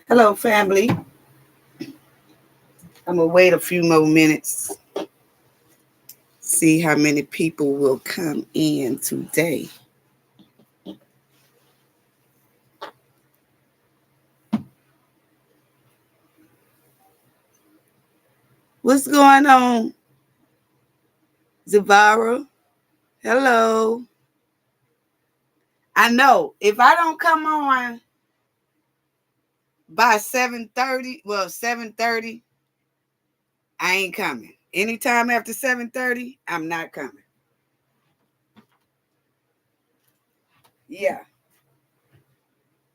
Hello, family. I'm going to wait a few more minutes, see how many people will come in today. What's going on, Zavara? Hello. I know if I don't come on by 7:30, 7:30, I ain't coming. Anytime after 7:30, I'm not coming. Yeah.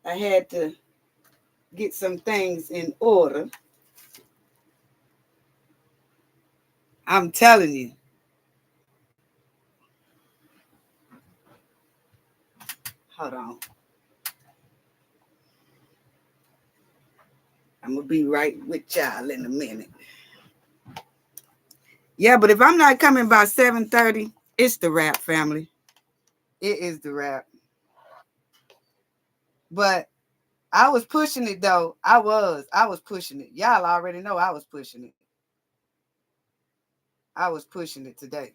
I had to get some things in order. I'm telling you. Hold on. I'm going to be right with y'all in a minute. Yeah, but if I'm not coming by 7:30, it's the wrap, family. It is the wrap. But I was pushing it, though. I was pushing it. Y'all already know I was pushing it. I was pushing it today.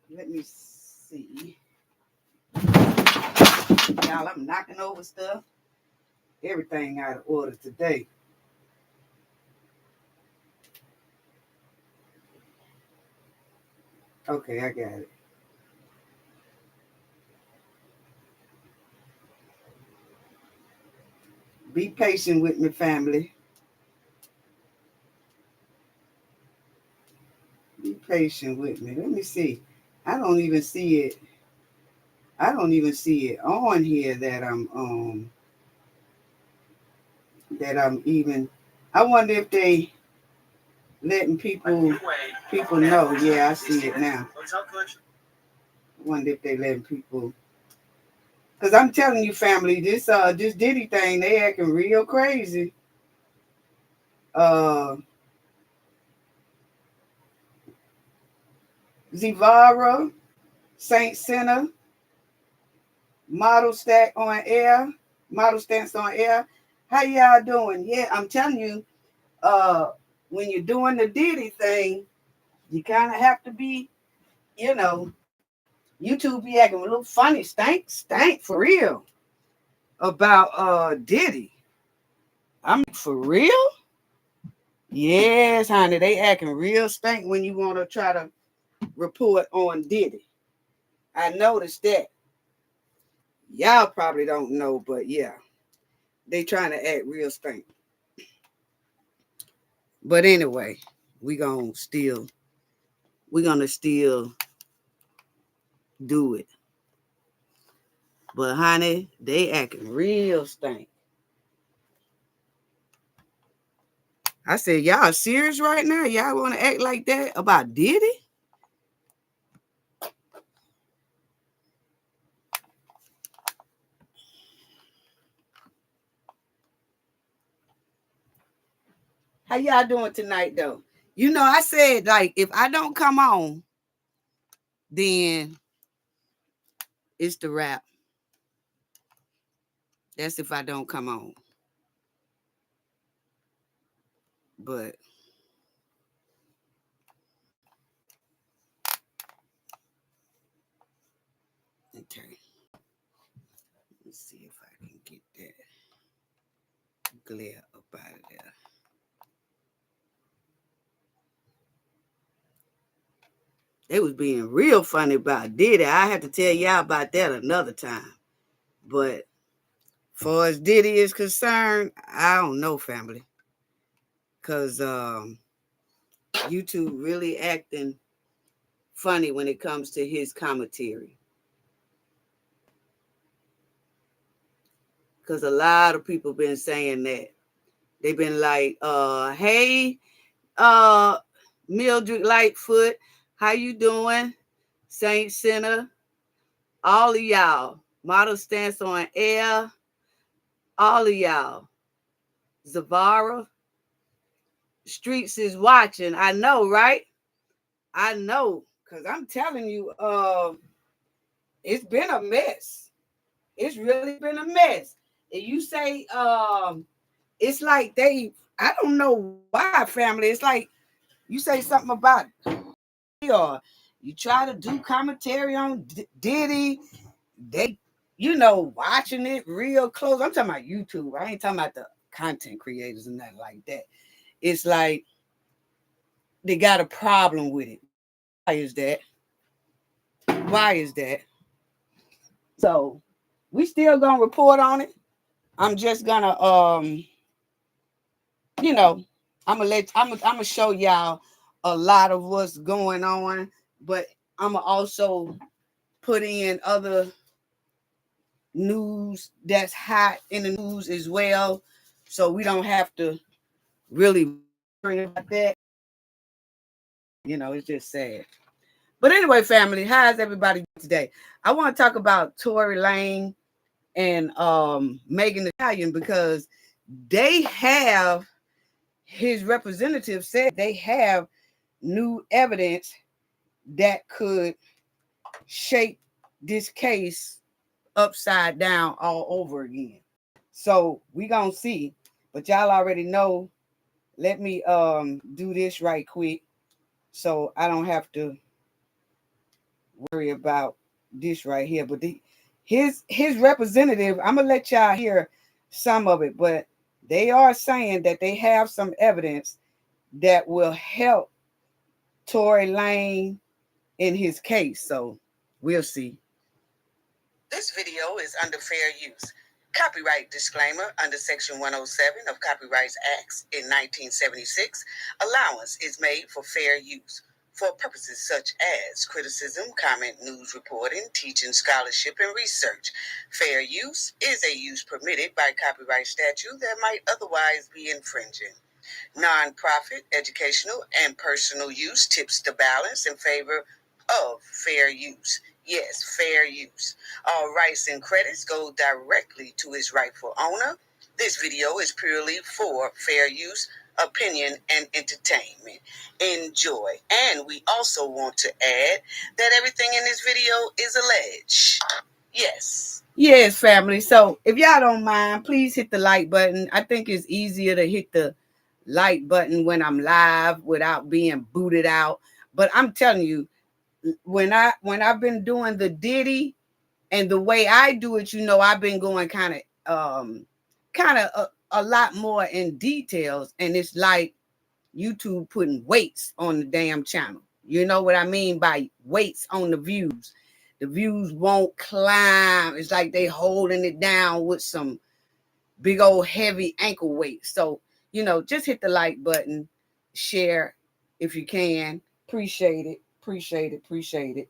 Let me see. Y'all, I'm knocking over stuff. Everything out of order today. Okay, I got it. Be patient with me, family. Be patient with me. Let me see. I don't even see it. I don't even see it on here that I'm even. I wonder if they letting people know. Yeah, I see it now. I wonder if they letting people. Cause I'm telling you, family, this Diddy thing, they acting real crazy. Uh, Zivara, Saint Sinner, model stack on air, model stance on air. How y'all doing? Yeah, I'm telling you, uh, when you're doing the Diddy thing, you kind of have to be, you know, YouTube be acting a little funny, stank for real about Diddy. I'm for real? Yes, honey, they acting real stank when you want to try to report on Diddy. I noticed that. Y'all probably don't know, but yeah, they trying to act real stank. But anyway, we gonna still we're gonna still do it. But honey, they acting real stank. I said, y'all serious right now? Y'all want to act like that about Diddy? How y'all doing tonight, though? You know, I said, like, if I don't come on, then it's the wrap. That's if I don't come on. But okay. Let's see if I can get that glare up out of there. They was being real funny about Diddy. I have to tell y'all about that another time. But far as Diddy is concerned, I don't know, family. Because YouTube really acting funny when it comes to his commentary. Because a lot of people been saying that. They've been like, hey, Mildred Lightfoot, how you doing? Saint Sinner, all of y'all. Model Stance on Air, all of y'all. Zavara, Streets is watching. I know, right? I know, Because I'm telling you, it's been a mess. It's really been a mess. And you say, it's like I don't know why, family. It's like you say something about or you try to do commentary on Diddy. They, watching it real close. I'm talking about YouTube. I ain't talking about the content creators and nothing like that. It's like they got a problem with it. Why is that? Why is that? So we still gonna report on it. I'm just gonna you know, I'm gonna show y'all a lot of what's going on, but I'm gonna also put in other news that's hot in the news as well, so we don't have to really worry about that. It's just sad. But anyway, family, how's everybody today? I want to talk about Tory Lane and Megan Thee Stallion because they have his representative said they have new evidence that could shape this case upside down all over again. So we gonna see. But y'all already know. Let me do this right quick so I don't have to worry about this right here. But his representative, I'm gonna let y'all hear some of it, but they are saying that they have some evidence that will help Tory Lane in his case. So we'll see. This video is under fair use. Copyright disclaimer under Section 107 of Copyright Acts in 1976. Allowance is made for fair use for purposes such as criticism, comment, news reporting, teaching, scholarship, and research. Fair use is a use permitted by copyright statute that might otherwise be infringing. Non-profit, educational, and personal use tips the balance in favor of fair use. Yes, fair use. All rights and credits go directly to its rightful owner. This video is purely for fair use, opinion, and entertainment. Enjoy. And we also want to add that everything in this video is alleged. Yes. Yes, family. So if y'all don't mind, please hit the like button. I think it's easier to hit the like button when I'm live without being booted out. But I'm telling you, when I've been doing the Diddy and the way I do it, I've been going kind of a lot more in details, and it's like YouTube putting weights on the damn channel. You know what I mean by weights on the views? The views won't climb. It's like they holding it down with some big old heavy ankle weight. So, just hit the like button, share if you can. Appreciate it. Appreciate it. Appreciate it.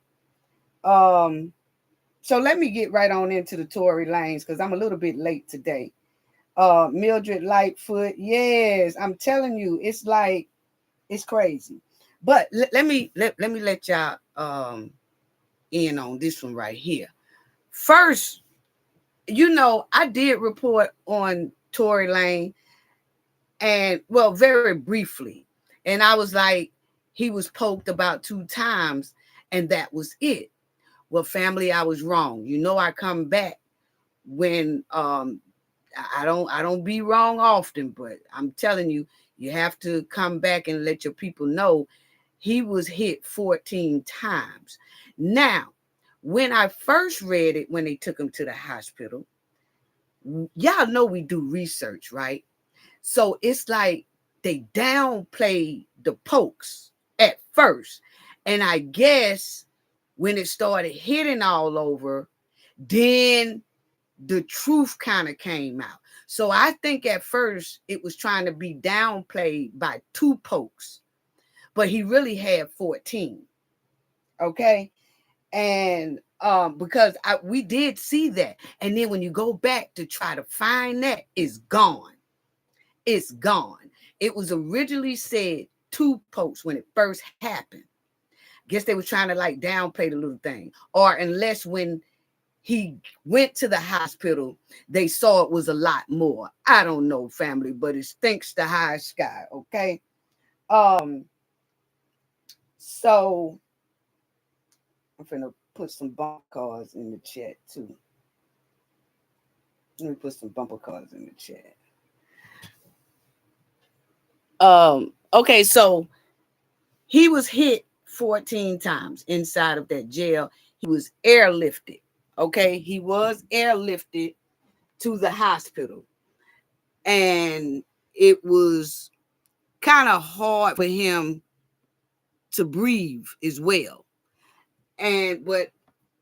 So let me get right on into the Tory Lanez because I'm a little bit late today. Mildred Lightfoot, yes, I'm telling you, it's like it's crazy. But let me let y'all in on this one right here. First, I did report on Tory Lane, and very briefly, and I was like, he was poked about 2 times, and that was it. Well, family, I was wrong. I come back when I don't be wrong often, but I'm telling you, you have to come back and let your people know he was hit 14 times. Now, when I first read it, when they took him to the hospital, y'all know we do research, right? So it's like they downplayed the pokes at first. And I guess when it started hitting all over, then the truth kind of came out. So I think at first it was trying to be downplayed by 2 pokes, but he really had 14. Okay. And because we did see that. And then when you go back to try to find that, it's gone. It's gone. It was originally said 2 pokes when it first happened. Guess they were trying to like downplay the little thing. Or unless when he went to the hospital, they saw it was a lot more. I don't know, family, but it stinks to high sky, okay? So I'm finna put some bumper cards in the chat too. Let me put some bumper cards in the chat. Okay, so he was hit 14 times inside of that jail. He was airlifted. Okay, he was airlifted to the hospital. And it was kind of hard for him to breathe as well. And what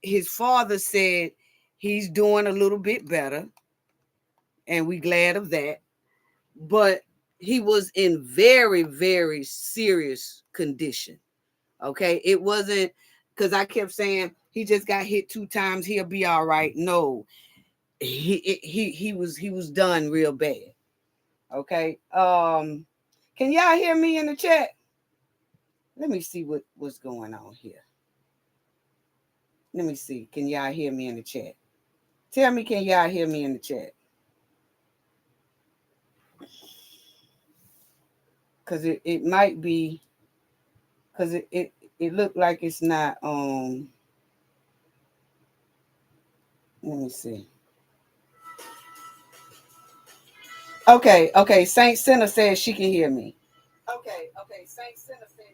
his father said, he's doing a little bit better. And we glad of that. But he was in very, very serious condition. Okay. It wasn't because I kept saying he just got hit 2 times, he'll be all right. No, he was done real bad. Okay. Can y'all hear me in the chat? Let me see what's going on here. Let me see. Can y'all hear me in the chat? Tell me, can y'all hear me in the chat? Because it might be, because it looked like it's not, let me see. Okay, Saint Sinner says she can hear me. Okay, Saint Sinner says.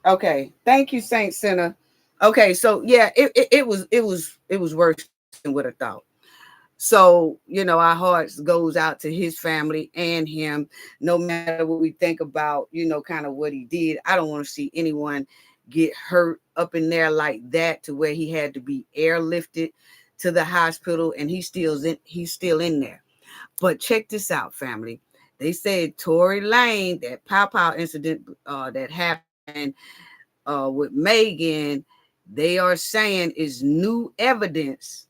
Okay, thank you, Saint Sinner. Okay, so yeah, it was worse than what I thought. So, our hearts goes out to his family and him, no matter what we think about, kind of what he did. I don't want to see anyone get hurt up in there like that to where he had to be airlifted to the hospital and he's still in there. But check this out, family. They said Tory Lanez, that pow incident that happened with Megan, they are saying is new evidence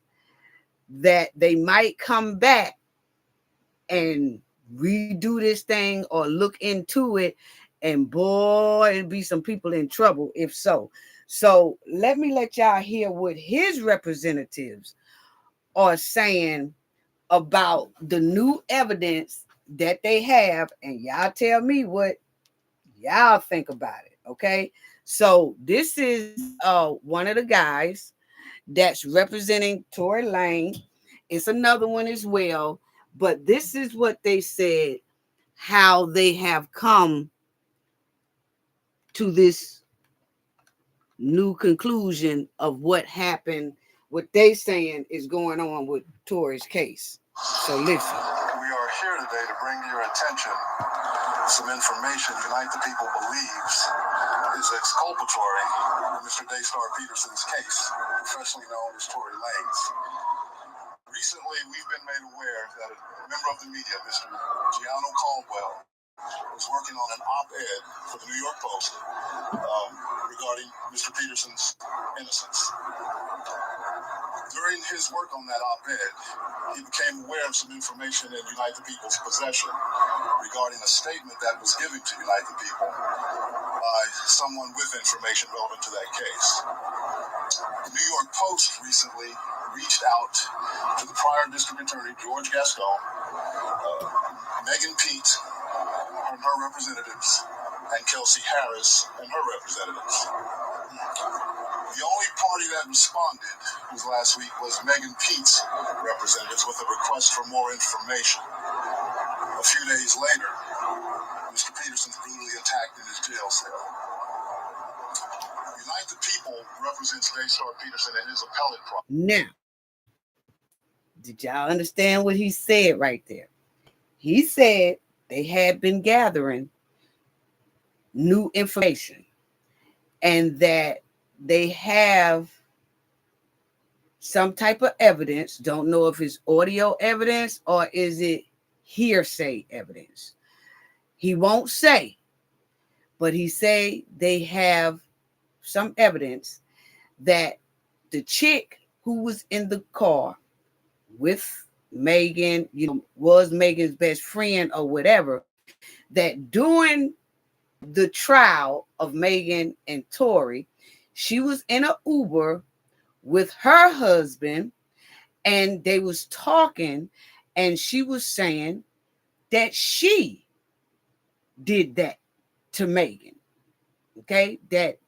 that they might come back and redo this thing or look into it. And boy, it'd be some people in trouble if so. So let me let y'all hear what his representatives are saying about the new evidence that they have. And y'all tell me what y'all think about it. Okay. So this is one of the guys that's representing Tory Lanez. It's another one as well. But this is what they said, how they have come to this new conclusion of what happened, what they saying is going on with Tory's case. So listen. We are here today to bring to your attention some information Unite the People believes is exculpatory in Mr. Daystar Peterson's case, professionally known as Tory Lanez. Recently, we've been made aware that a member of the media, Mr. Gianno Caldwell, was working on an op-ed for the New York Post regarding Mr. Peterson's innocence. During his work on that op-ed, he became aware of some information in Unite the People's possession regarding a statement that was given to Unite the People by someone with information relevant to that case. The New York Post recently reached out to the prior district attorney, George Gascon, Megan Pete and her representatives, and Kelsey Harris and her representatives. The only party that responded last week was Megan Pete's representatives with a request for more information. A few days later, Mr. Peterson's brutally attacked in his jail cell. Unite the People represents Daystar Peterson and his appellate process. Now, did y'all understand what he said right there? He said they had been gathering new information and that they have some type of evidence. Don't know if it's audio evidence or is it hearsay evidence. He won't say, but he say they have some evidence that the chick who was in the car with Megan, was Megan's best friend or whatever, that during the trial of Megan and Tory, she was in an Uber with her husband and they was talking and she was saying that she did that to Megan. Okay, that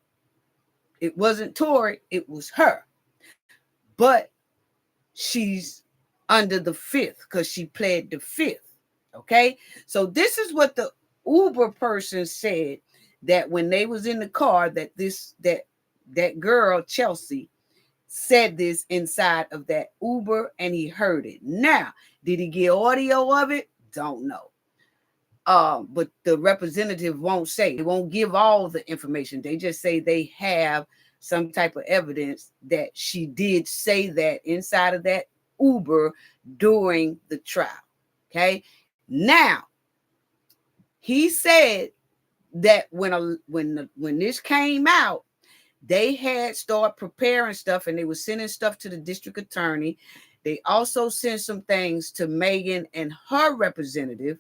It wasn't Tory, it was her. But she's under the fifth because she pled the fifth. Okay. So this is what the Uber person said, that when they was in the car, that girl Chelsea said this inside of that Uber, and he heard it. Now, did he get audio of it? Don't know. But the representative won't say, they won't give all the information. They just say they have some type of evidence that she did say that inside of that Uber during the trial. Okay. Now, he said that when this came out, they had started preparing stuff and they were sending stuff to the district attorney. They also sent some things to Megan and her representative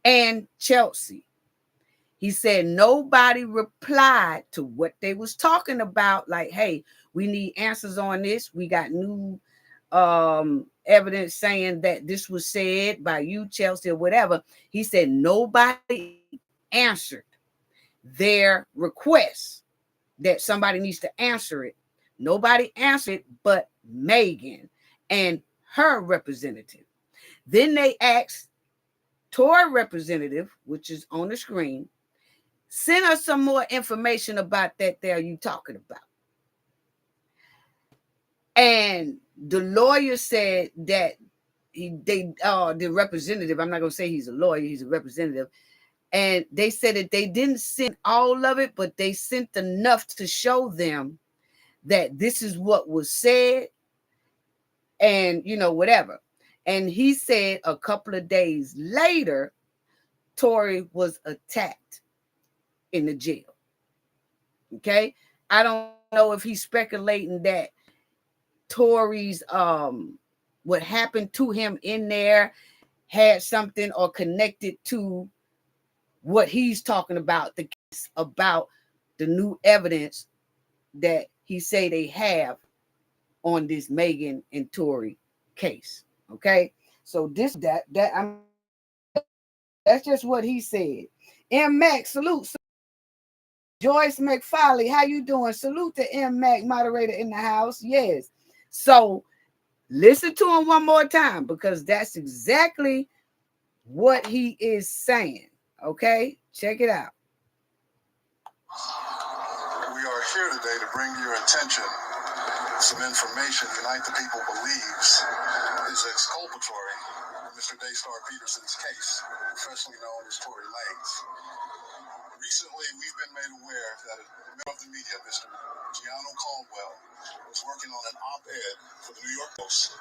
and Chelsea. He said nobody replied to what they was talking about. Like, hey, we need answers on this. We got new evidence saying that this was said by you, Chelsea, or whatever. He said nobody answered their request that somebody needs to answer it. Nobody answered it but Megan and her representative. Then they asked Tory representative, which is on the screen, send us some more information about that there you talking about. And the lawyer said that the representative, I'm not going to say he's a lawyer, he's a representative, and they said that they didn't send all of it, but they sent enough to show them that this is what was said and, whatever. And he said a couple of days later, Tory was attacked in the jail. Okay. I don't know if he's speculating that Tory's, what happened to him in there had something or connected to what he's talking about, the case about the new evidence that he say they have on this Megan and Tory case. Okay. So that's just what he said. M. Mac, salute. Joyce McFarley, how you doing? Salute to M. Mac, moderator in the house. Yes. So listen to him one more time, because that's exactly what he is saying. Okay, check it out. We are here today to bring to your attention some information Unite the People believes is exculpatory in Mr. Daystar Peterson's case, professionally known as Tory Lanez. Recently, we've been made aware that a member of the media, Mr. Gianno Caldwell, was working on an op-ed for the New York Post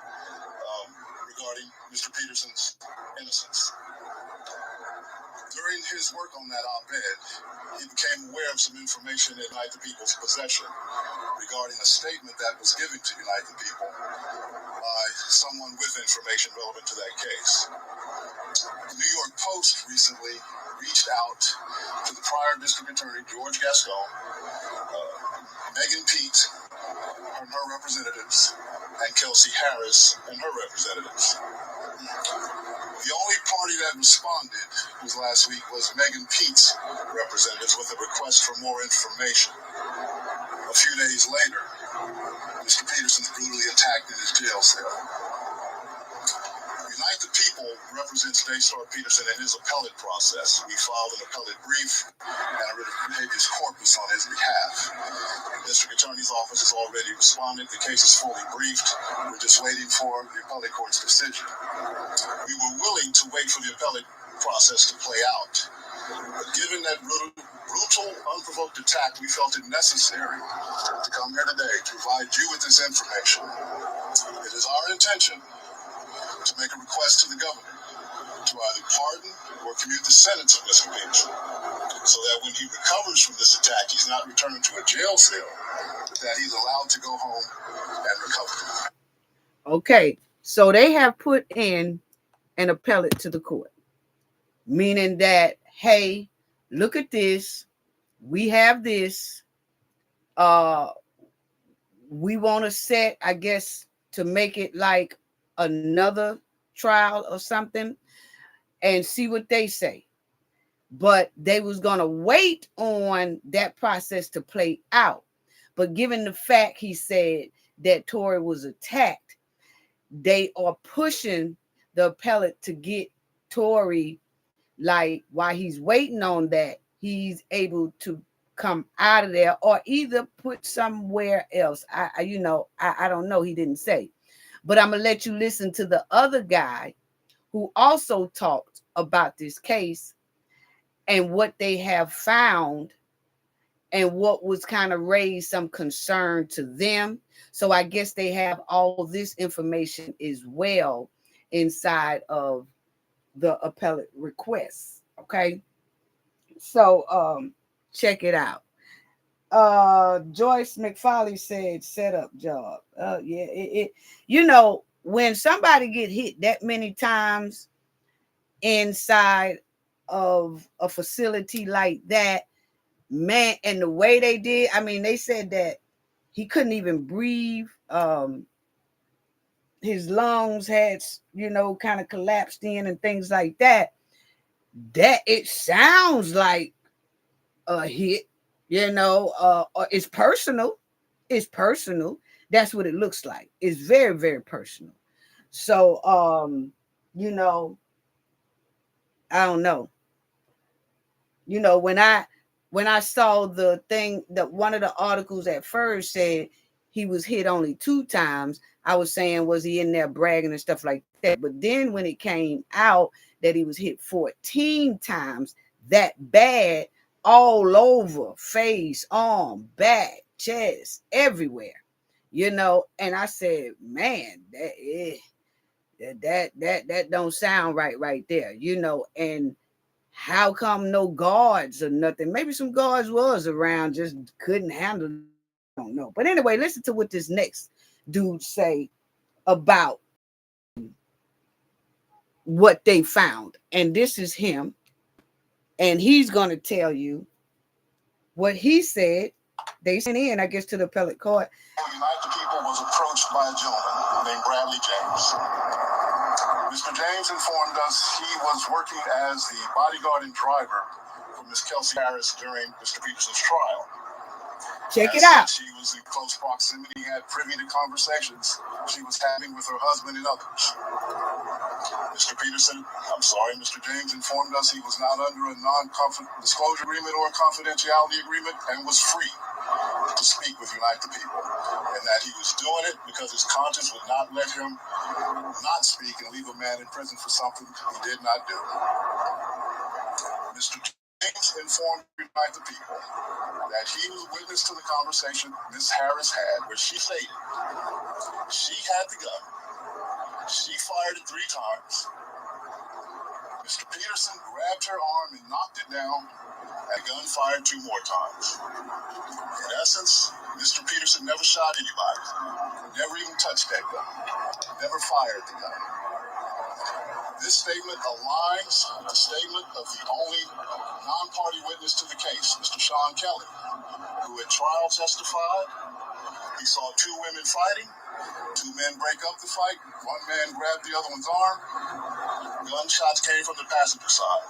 regarding Mr. Peterson's innocence. During his work on that op-ed, he became aware of some information in Unite the People's possession regarding a statement that was given to Unite the People by someone with information relevant to that case. The New York Post recently reached out to the prior district attorney, George Gascon, Megan Pete and her representatives, and Kelsey Harris and her representatives. The only party that responded last week was Megan Pete's representatives with a request for more information. A few days later, Mr. Peterson's brutally attacked in his jail cell. Unite the People represents Daystar Peterson in his appellate process. We filed an appellate brief and a writ of habeas corpus on his behalf. The district attorney's office has already responded. The case is fully briefed. We're just waiting for the appellate court's decision. We were willing to wait for the appellate process to play out. But given that brutal, unprovoked attack, we felt it necessary to come here today to provide you with this information. It is our intention to make a request to the governor to either pardon or commute the sentence of Mr. Peterson, so that when he recovers from this attack, he's not returned to a jail cell, but that he's allowed to go home and recover. Okay, so they have put in an appellate to the court, meaning that, hey, look at this. We have this. We want to set, I guess, to make it like another trial or something and see what they say. But they was going to wait on that process to play out. But given the fact he said that Tory was attacked, they are pushing the appellate to get Tory, like while he's waiting on that, he's able to come out of there or either put somewhere else. I don't know. He didn't say. But I'm gonna let you listen to the other guy who also talked about this case and what they have found and what was kind of raised some concern to them. So I guess they have all this information as well inside of the appellate requests. Okay. So check it out. Joyce McFarley said setup job. Yeah, when somebody get hit that many times inside of a facility like that, man, and the way they did, I mean, they said that he couldn't even breathe. His lungs had, kind of collapsed in and things like that. That it sounds like a hit, it's personal. It's personal. That's what it looks like. It's very, very personal. So, I don't know. When I saw the thing, that one of the articles at first said he was hit only 2 times, I was saying, was he in there bragging and stuff like that? But then when it came out that he was hit 14 times, that bad, all over, face, arm, back, chest, everywhere, and I said, man, that don't sound right there, and how come no guards or nothing? Maybe some guards was around, just couldn't handle it. I don't know. But anyway, listen to what this next dude say about what they found. And this is him. And he's going to tell you what he said. They sent in, I guess, to the appellate court. United People was approached by a gentleman named Bradley James. Mr. James informed us he was working as the bodyguard and driver for Miss Kelsey Harris during Mr. Peterson's trial. Check it out. She was in close proximity, had privy to conversations she was having with her husband and others. Mr. James informed us he was not under a non-disclosure agreement or a confidentiality agreement and was free to speak with Unite the People, and that he was doing it because his conscience would not let him not speak and leave a man in prison for something he did not do. Mr. James informed Unite the People that he was witness to the conversation Ms. Harris had, where she stated she had the gun. She fired it 3 times. Mr. Peterson grabbed her arm and knocked it down, and the gun fired 2 more times. In essence, Mr. Peterson never shot anybody, never even touched that gun, never fired the gun. This statement aligns with the statement of the only non-party witness to the case, Mr. Sean Kelly, who at trial testified he saw 2 women fighting, 2 men break up the fight, 1 man grabbed the other one's arm. Gunshots came from the passenger side.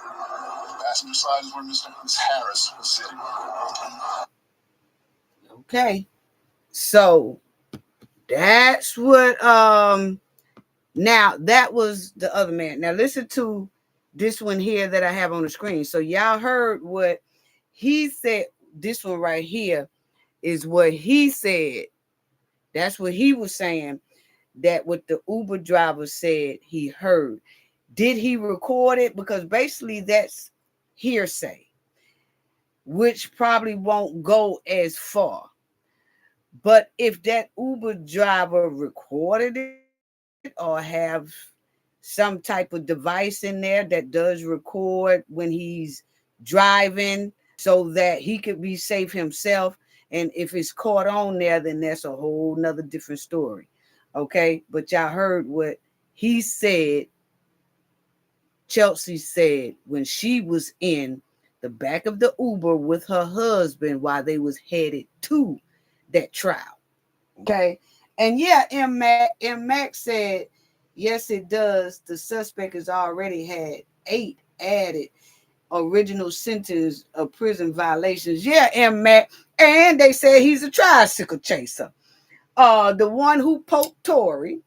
The passenger side is where Miss Harris was sitting. Okay. So that's what now that was the other man. Now listen to this one here that I have on the screen. So y'all heard what he said. This one right here is what he said. That's what he was saying, that what the Uber driver said he heard. Did he record it? Because basically that's hearsay, which probably won't go as far. But if that Uber driver recorded it or have some type of device in there that does record when he's driving so that he could be safe himself, and if it's caught on there, then that's a whole nother different story. Okay, but y'all heard what he said, Chelsea said, when she was in the back of the Uber with her husband while they was headed to that trial. Okay. And yeah, M. Mac said, yes, it does. The suspect has already had 8 added original sentence of prison violations. Yeah, M. Mac. And they said he's a tricycle chaser. The one who poked Tory,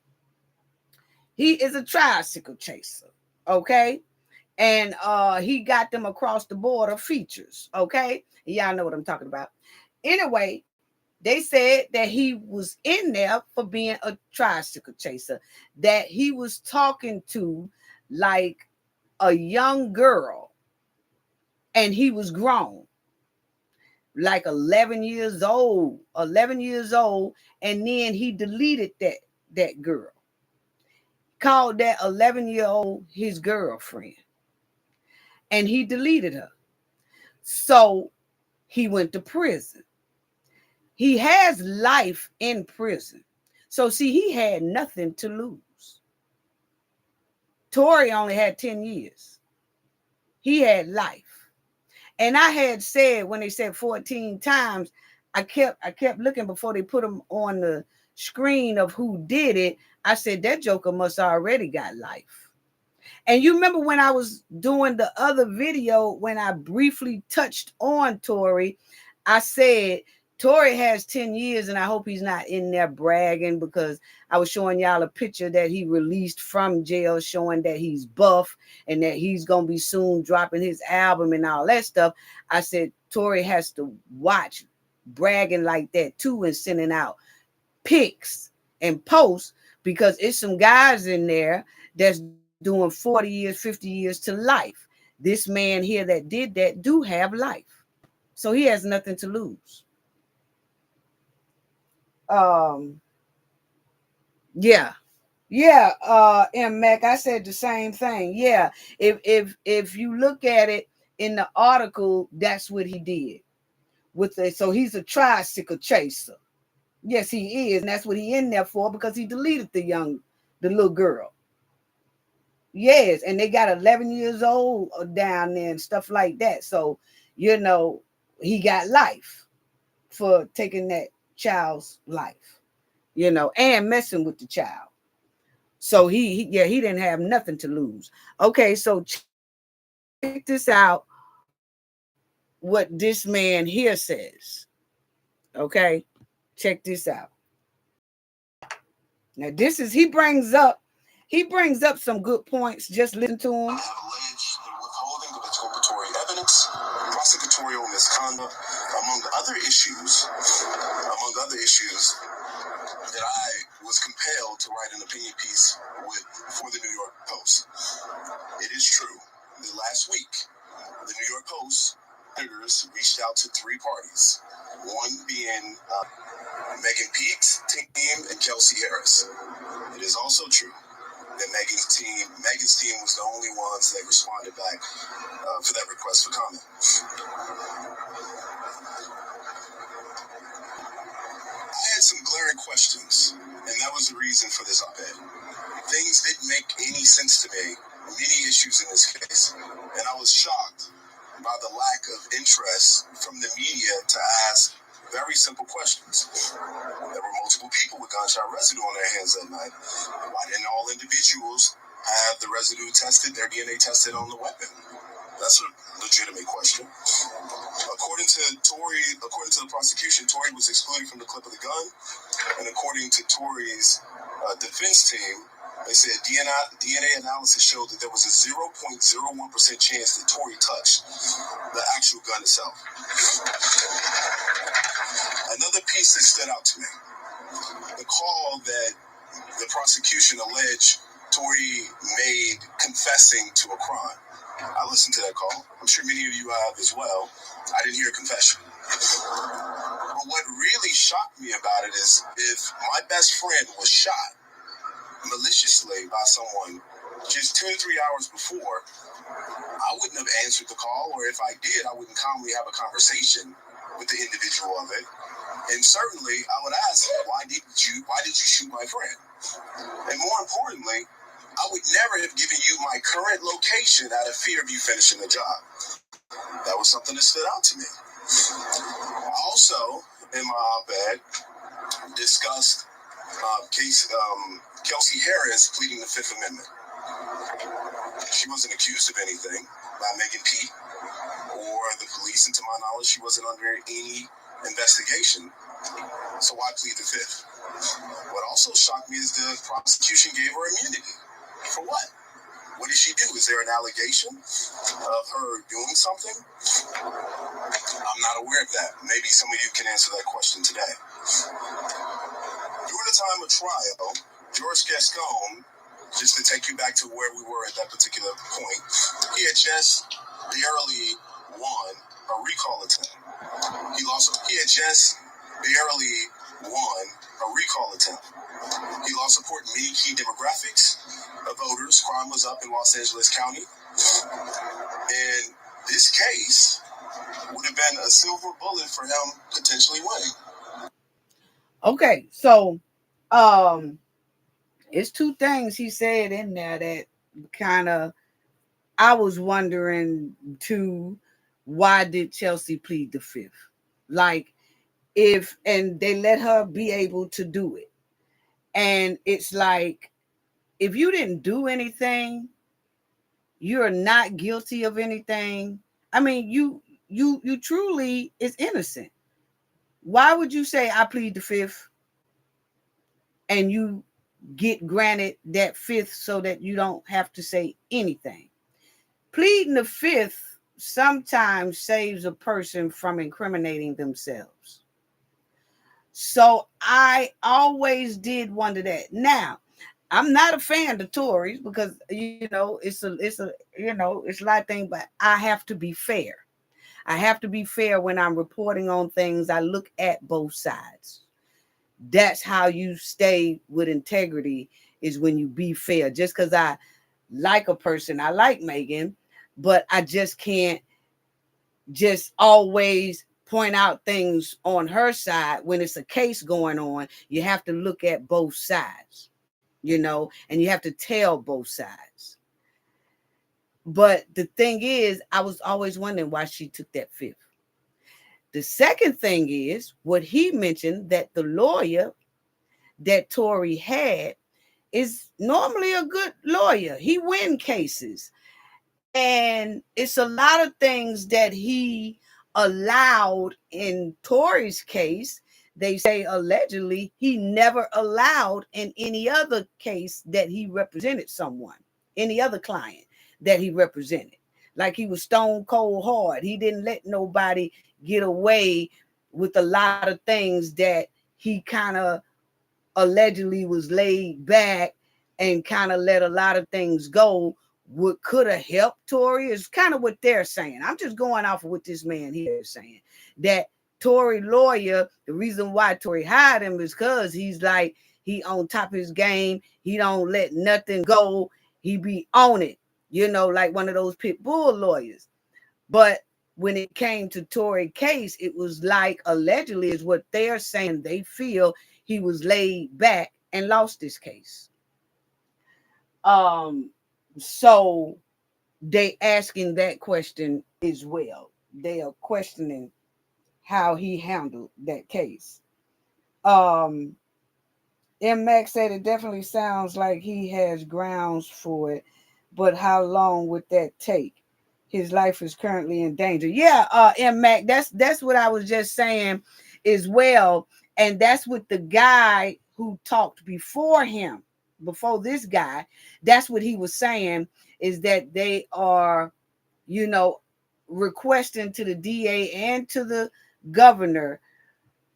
he is a tricycle chaser. Okay. And he got them across the border features. Okay. Y'all know what I'm talking about. Anyway, they said that he was in there for being a tricycle chaser, that he was talking to like a young girl, and he was grown, like 11 years old, and then he deleted that girl, called that 11-year-old his girlfriend, and he deleted her. So he went to prison. He has life in prison. So see, he had nothing to lose. Tory only had 10 years. He had life. And I had said, when they said 14 times, I kept looking before they put him on the screen of who did it. I said, that joker must already got life. And you remember when I was doing the other video, when I briefly touched on Tory, I said, Tory has 10 years, and I hope he's not in there bragging, because I was showing y'all a picture that he released from jail showing that he's buff and that he's going to be soon dropping his album and all that stuff. I said, Tory has to watch bragging like that too, and sending out pics and posts, because it's some guys in there that's doing 40 years, 50 years to life. This man here that did that do have life. So he has nothing to lose. Yeah. And Mac, I said the same thing. Yeah. If you look at it in the article, that's what he did. So he's a tricycle chaser. Yes, he is, and that's what he in there for, because he deleted the little girl. Yes, and they got 11 years old down there and stuff like that. So, he got life for taking that child's life, and messing with the child. So he didn't have nothing to lose. Okay, so check this out, what this man here says. Okay, check this out. Now he brings up some good points. Just listen to him. Alleged withholding of exculpatory evidence, prosecutorial misconduct, among other issues. That I was compelled to write an opinion piece for the New York Post. It is true that last week, the New York Post editors reached out to three parties, one being Megan Peake's team and Kelsey Harris. It is also true that Megan's team was the only ones that responded back for that request for comment. I had some glaring questions, and that was the reason for this op-ed. Things didn't make any sense to me, many issues in this case, and I was shocked by the lack of interest from the media to ask very simple questions. There were multiple people with gunshot residue on their hands that night. Why didn't all individuals have the residue tested, their DNA tested on the weapon? That's a legitimate question. According to the prosecution, Tory was excluded from the clip of the gun, and according to Tory's defense team, they said DNA analysis showed that there was a 0.01% chance that Tory touched the actual gun itself. Another piece that stood out to me, the call that the prosecution alleged Tory made confessing to a crime. I listened to that call. I'm sure many of you have as well. I didn't hear a confession. But what really shocked me about it is, if my best friend was shot maliciously by someone just 2 to 3 hours before, I wouldn't have answered the call, or if I did, I wouldn't calmly have a conversation with the individual of it. And certainly, I would ask, why did you shoot my friend? And more importantly, I would never have given you my current location out of fear of you finishing the job. That was something that stood out to me. I also, in my op-ed, discussed Kelsey Harris pleading the Fifth Amendment. She wasn't accused of anything by Megan Peake. or the police, and to my knowledge, she wasn't under any investigation. So why plead the fifth? What also shocked me is the prosecution gave her immunity. For what? What did she do? Is there an allegation of her doing something? I'm not aware of that. Maybe some of you can answer that question today. During the time of trial, George Gascon, just to take you back to where we were at that particular point, he had just barely won a recall attempt. He had just barely won a recall attempt. He lost support in many key demographics of voters. Crime was up in Los Angeles County. And this case would have been a silver bullet for him potentially winning. Okay, so um it's two things he said in there that kind of I was wondering too, why did Chelsea plead the fifth? Like, if and they let her be able to do it. And it's like, if you didn't do anything, you're not guilty of anything. I mean, you truly is innocent. Why would you say I plead the fifth and you get granted that fifth so that you don't have to say anything? Pleading the fifth sometimes saves a person from incriminating themselves. So I always did wonder that. Now, I'm not a fan of Tories because it's a lot of things, but I have to be fair. I have to be fair when I'm reporting on things. I look at both sides. That's how you stay with integrity, is when you be fair. Just because I like a person, I like Megan, but I just can't just always point out things on her side when it's a case going on. You have to look at both sides, and you have to tell both sides. But the thing is, I was always wondering why she took that fifth. The second thing is what he mentioned, that the lawyer that Tory had is normally a good lawyer. He win cases. And it's a lot of things that he allowed in Tory's case. They say allegedly he never allowed in any other case that he represented someone, any other client that he represented. Like, he was stone cold hard. He didn't let nobody get away with a lot of things that he kind of allegedly was laid back and kind of let a lot of things go. What could have helped Tory is kind of what they're saying. I'm just going off of what this man here is saying. That Tory lawyer, the reason why Tory hired him is because he's like, he on top of his game. He don't let nothing go. He be on it, like one of those pit bull lawyers. But when it came to Tory case, it was like, allegedly is what they're saying. They feel he was laid back and lost this case. So they asking that question as well. They are questioning how he handled that case. M. Max said it definitely sounds like he has grounds for it, but how long would that take? His life is currently in danger. Yeah, M. Mac, that's what I was just saying as well. And that's what the guy who talked before him, before this guy, that's what he was saying, is that they are, requesting to the DA and to the governor.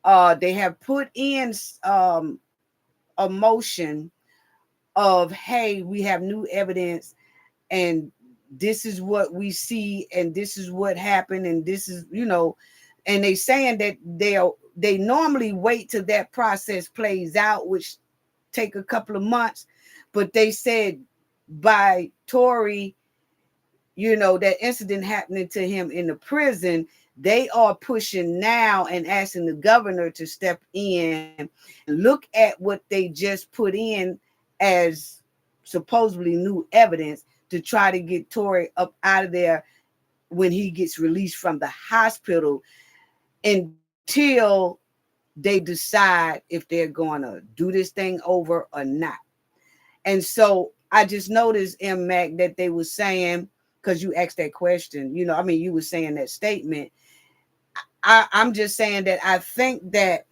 They have put in a motion of, hey, we have new evidence, and this is what we see, and this is what happened, and this is, and they saying that they normally wait till that process plays out, which take a couple of months. But they said by Tory, that incident happening to him in the prison, they are pushing now and asking the governor to step in and look at what they just put in as supposedly new evidence to try to get Tory up out of there when he gets released from the hospital, until they decide if they're going to do this thing over or not. And so I just noticed, M. Mac, that they were saying because you asked that question. I mean, you were saying that statement. I'm just saying that I think that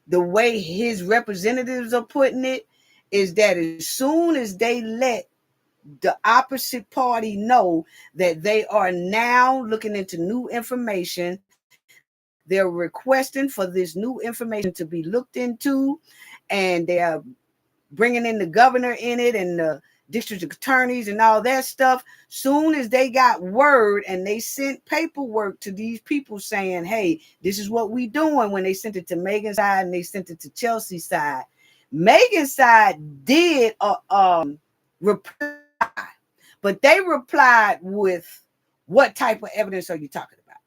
the way his representatives are putting it is that as soon as they let the opposite party know that they are now looking into new information, they're requesting for this new information to be looked into, and they're bringing in the governor in it and the district attorneys and all that stuff. Soon as they got word and they sent paperwork to these people saying, hey, this is what we doing, when they sent it to Megan's side and they sent it to Chelsea's side, Megan's side did reply, but they replied with, what type of evidence are you talking about?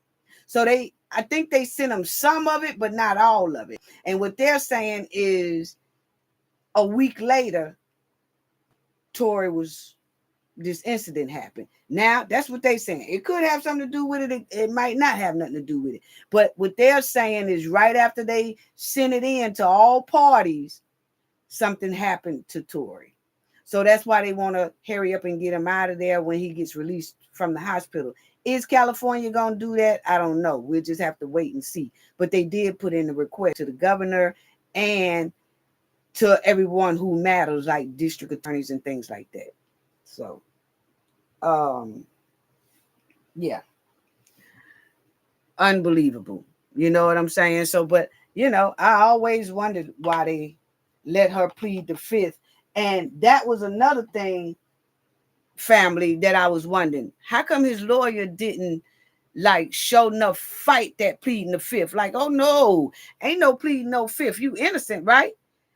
So I think they sent them some of it, but not all of it. And what they're saying is, a week later, Tory was this incident happened. Now that's what they're saying. It could have something to do with it. It might not have nothing to do with it. But what they're saying is, right after they sent it in to all parties, something happened to Tory. So that's why they want to hurry up and get him out of there when he gets released from the hospital. Is California going to do that? I don't know. We'll just have to wait and see. But they did put in a request to the governor and to everyone who matters, like district attorneys and things like that. So, yeah, unbelievable. You know what I'm saying? So, but I always wondered why they let her plead the fifth, and that was another thing, family, that I was wondering. How come his lawyer didn't like show enough fight that pleading the fifth? Like, oh no, ain't no pleading no fifth. You innocent, right?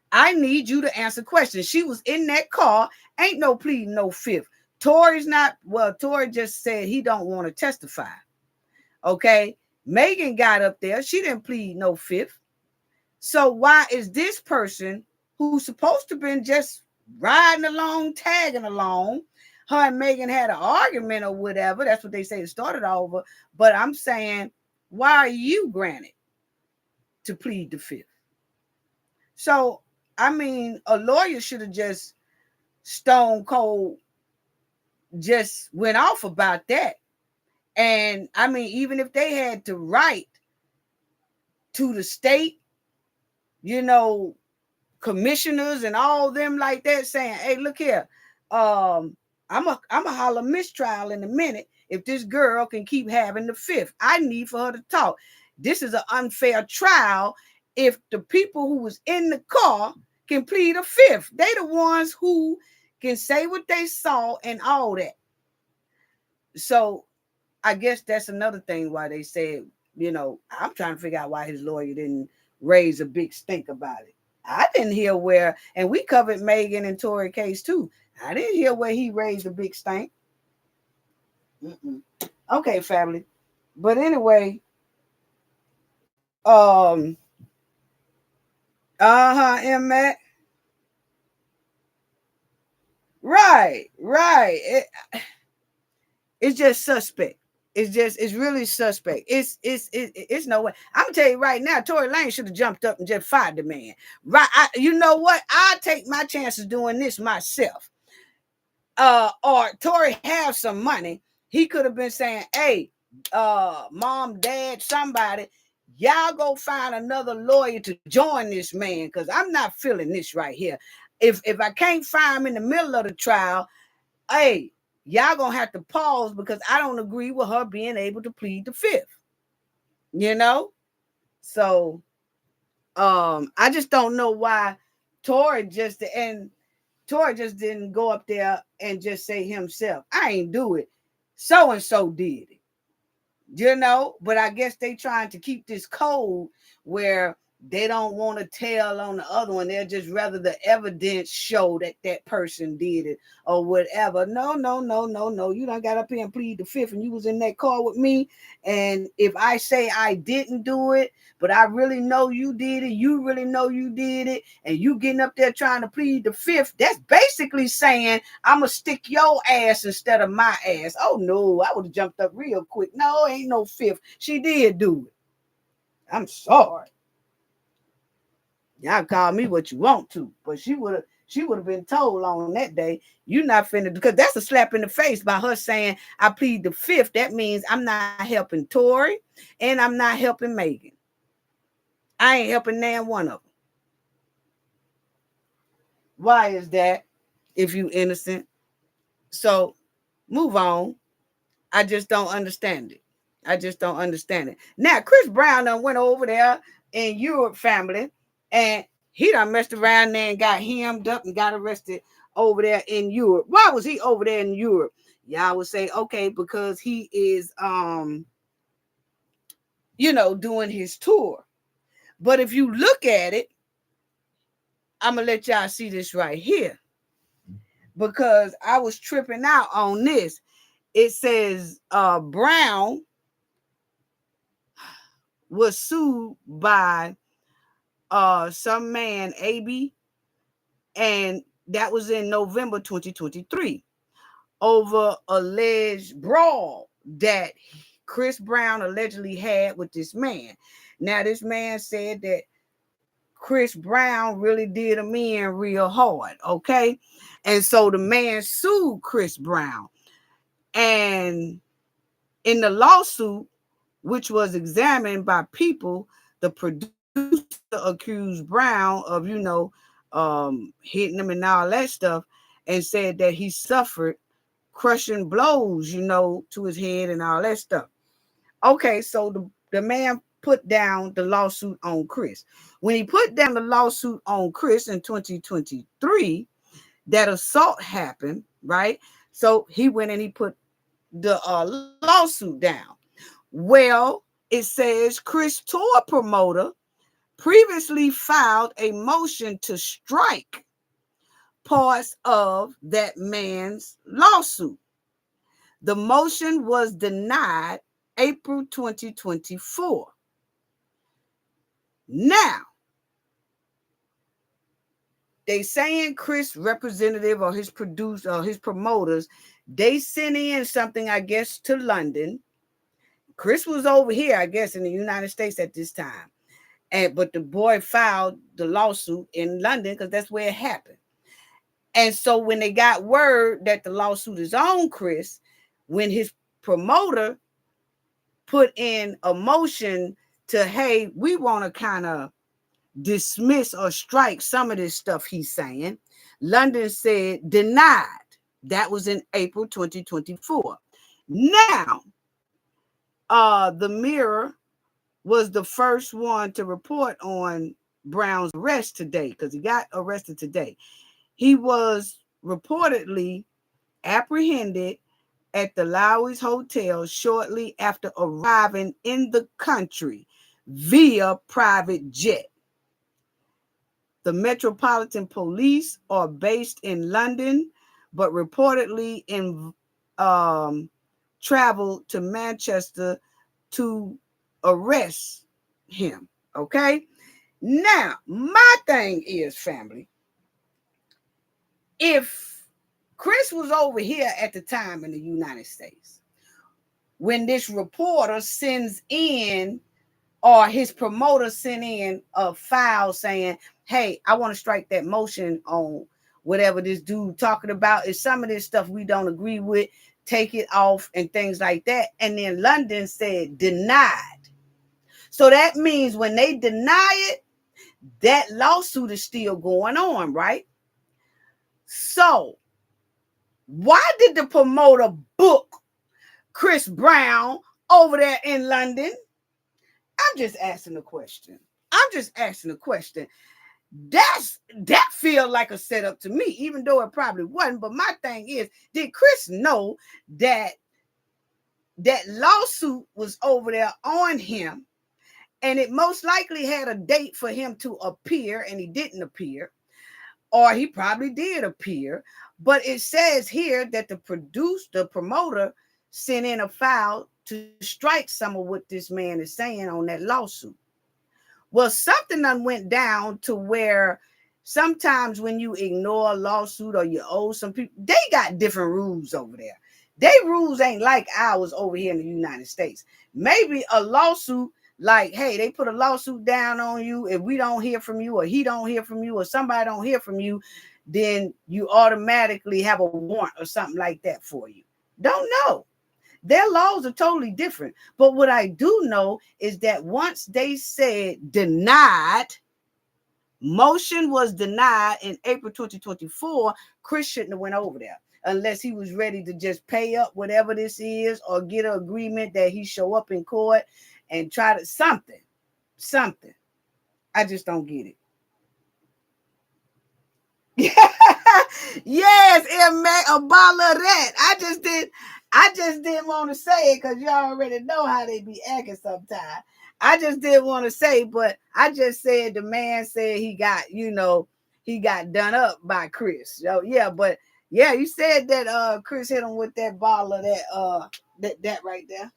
I need you to answer questions. She was in that car. Ain't no pleading no fifth. Tory's not, well, Tory just said he don't want to testify. Okay. Megan got up there. She didn't plead no fifth. So why is this person, who's supposed to been just riding along, tagging along, her and Megan had an argument or whatever. That's what they say it started over. But I'm saying, why are you granted to plead the fifth? So, I mean, a lawyer should have just stone cold just went off about that. And I mean, even if they had to write to the state, you know, commissioners and all them like that, saying, hey, look here, I'm a holler mistrial in a minute if this girl can keep having the fifth. I need for her to talk. This is an unfair trial. If the people who was in the car can plead a fifth, they the ones who can say what they saw and all that. So I guess that's another thing why they said, I'm trying to figure out why his lawyer didn't raise a big stink about it. I didn't hear where, and we covered Megan and Tory case too. I didn't hear where he raised a big stink. Okay, family. But anyway, Matt. Right. It's just suspect. It's really suspect. It's no way. I'm gonna tell you right now, Tory Lanez should have jumped up and just fired the man. Right. You know what? I take my chances doing this myself. Or Tory have some money. He could have been saying, hey, mom, dad, somebody, y'all go find another lawyer to join this man, because I'm not feeling this right here. If I can't find him in the middle of the trial, hey, y'all gonna have to pause, because I don't agree with her being able to plead the fifth. So I just don't know why Tory just didn't go up there and just say himself, I ain't do it, so and so did it. But I guess they trying to keep this code where they don't want to tell on the other one. They'll just rather the evidence show that that person did it or whatever. No. You done got up here and plead the fifth, and you was in that car with me. And if I say I didn't do it, but I really know you did it, you really know you did it, and you getting up there trying to plead the fifth, that's basically saying I'm going to stick your ass instead of my ass. Oh, no, I would have jumped up real quick. No, ain't no fifth. She did do it. I'm sorry. Y'all call me what you want to, but she would have, She would have been told on that day, you not finna, because that's a slap in the face by her saying, I plead the fifth. That means I'm not helping Tory and I'm not helping Megan. I ain't helping nan one of them. Why is that if you innocent? So move on. I just don't understand it. I just don't understand it. Now, Chris Brown done went over there in Europe family, and he done messed around there and got hemmed up and got arrested over there in Europe. Why was he over there in Europe? Y'all would say, okay, because he is doing his tour. But if you look at it, I'm gonna let y'all see this right here because I was tripping out on this. It says Brown was sued by some man, AB, and that was in November 2023 over alleged brawl that Chris Brown allegedly had with this man. Now, this man said that Chris Brown really did him in real hard, okay? And so the man sued Chris Brown. And in the lawsuit, which was examined by people, the producer accused Brown of, hitting him and all that stuff, and said that he suffered crushing blows, to his head and all that stuff. Okay, so the man put down the lawsuit on Chris. When he put down the lawsuit on Chris in 2023, that assault happened, right? So he went and he put the lawsuit down. Well, it says Chris tour promoter previously filed a motion to strike parts of that man's lawsuit. The motion was denied April 2024. Now, they saying Chris representative or his producer or his promoters, they sent in something, I guess, to London. Chris was over here, I guess, in the United States at this time. But the boy filed the lawsuit in London because that's where it happened. And so when they got word that the lawsuit is on Chris, when his promoter put in a motion to, hey, we want to kind of dismiss or strike some of this stuff he's saying, London said denied. That was in April 2024. Now, the Mirror was the first one to report on Brown's arrest today because he got arrested today. He was reportedly apprehended at the Lowry's Hotel shortly after arriving in the country via private jet. The Metropolitan Police are based in London, but reportedly traveled to Manchester to arrest him. Okay? Now, my thing is, family, if Chris was over here at the time in the United States, when this reporter sends in or his promoter sent in a file saying, hey, I want to strike that motion on whatever this dude talking about, is some of this stuff we don't agree with, take it off and things like that. And then London said denied. So that means when they deny it, that lawsuit is still going on, right? So why did the promoter book Chris Brown over there in London? I'm just asking a question. That feel like a setup to me, even though it probably wasn't. But my thing is, did Chris know that that lawsuit was over there on him, and it most likely had a date for him to appear, and he didn't appear, or he probably did appear. But it says here that the promoter sent in a file to strike some of what this man is saying on that lawsuit. Well, something done went down to where sometimes when you ignore a lawsuit or you owe some people, they got different rules over there. They rules ain't like ours over here in the United States. Maybe a lawsuit, like, hey, they put a lawsuit down on you. If we don't hear from you, or he don't hear from you, or somebody don't hear from you, then you automatically have a warrant or something like that for you. Don't know. Their laws are totally different. But what I do know is that once they said denied, motion was denied in April 2024, Chris shouldn't have went over there unless he was ready to just pay up whatever this is or get an agreement that he show up in court and try to something. I just don't get it. Yes, it made a bottle of that. I just didn't want to say it because you already know how they be acting sometimes. I just didn't want to say, but I just said the man said he got, he got done up by Chris. So yeah, but yeah, you said that Chris hit him with that bottle of that right there.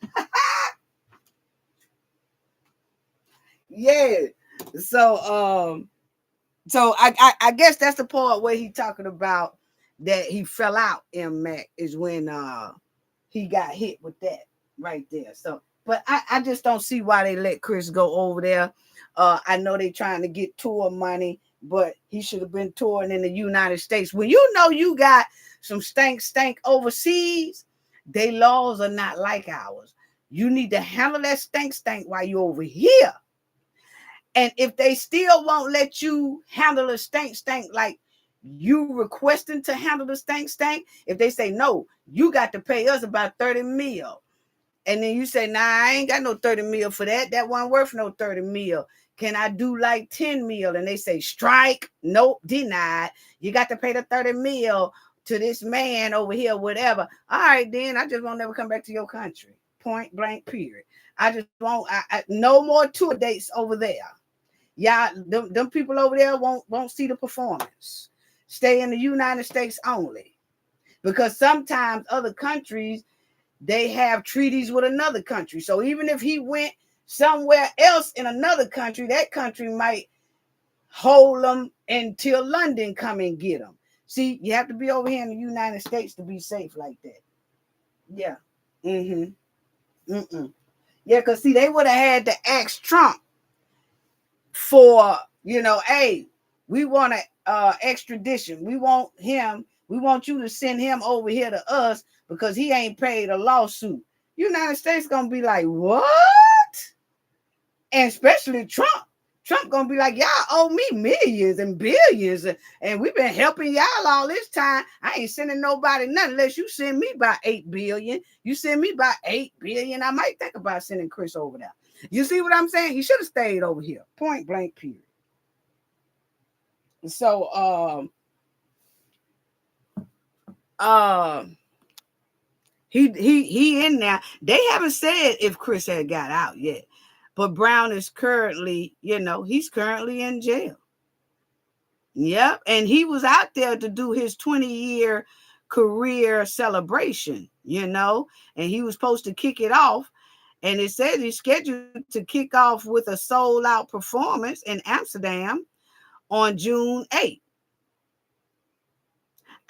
Yeah. So so I guess that's the part where he talking about that he fell out in Mac is when he got hit with that right there. So but I just don't see why they let Chris go over there. I know they trying to get tour money, but he should have been touring in the United States. When you know you got some stank overseas, they laws are not like ours. You need to handle that stank while you're over here. And if they still won't let you handle a stank like you requesting to handle the stank, if they say no, you got to pay us about 30 mil. And then you say, nah, I ain't got no 30 mil for that. That wasn't worth no 30 mil. Can I do like 10 mil? And they say, strike. Nope, denied. You got to pay the 30 mil to this man over here, whatever. All right, then I just won't never come back to your country. Point blank, period. I just won't, no more tour dates over there. Yeah, them people over there won't see the performance. Stay in the United States only. Because sometimes other countries, they have treaties with another country. So even if he went somewhere else in another country, that country might hold them until London come and get them. See, you have to be over here in the United States to be safe like that. Yeah. Yeah, because see, they would have had to ask Trump for, hey, we want a extradition. We want him. We want you to send him over here to us because he ain't paid a lawsuit. United States gonna be like, what? And especially Trump. Trump gonna be like, y'all owe me millions and billions, and we've been helping y'all all this time. I ain't sending nobody nothing unless you send me by 8 billion. You send me by 8 billion, I might think about sending Chris over there. You see what I'm saying? He should have stayed over here. Point blank, period. So he in there. They haven't said if Chris had got out yet. But Brown is currently, he's currently in jail. Yep. And he was out there to do his 20-year career celebration, and he was supposed to kick it off. And it says he's scheduled to kick off with a sold-out performance in Amsterdam on June 8th.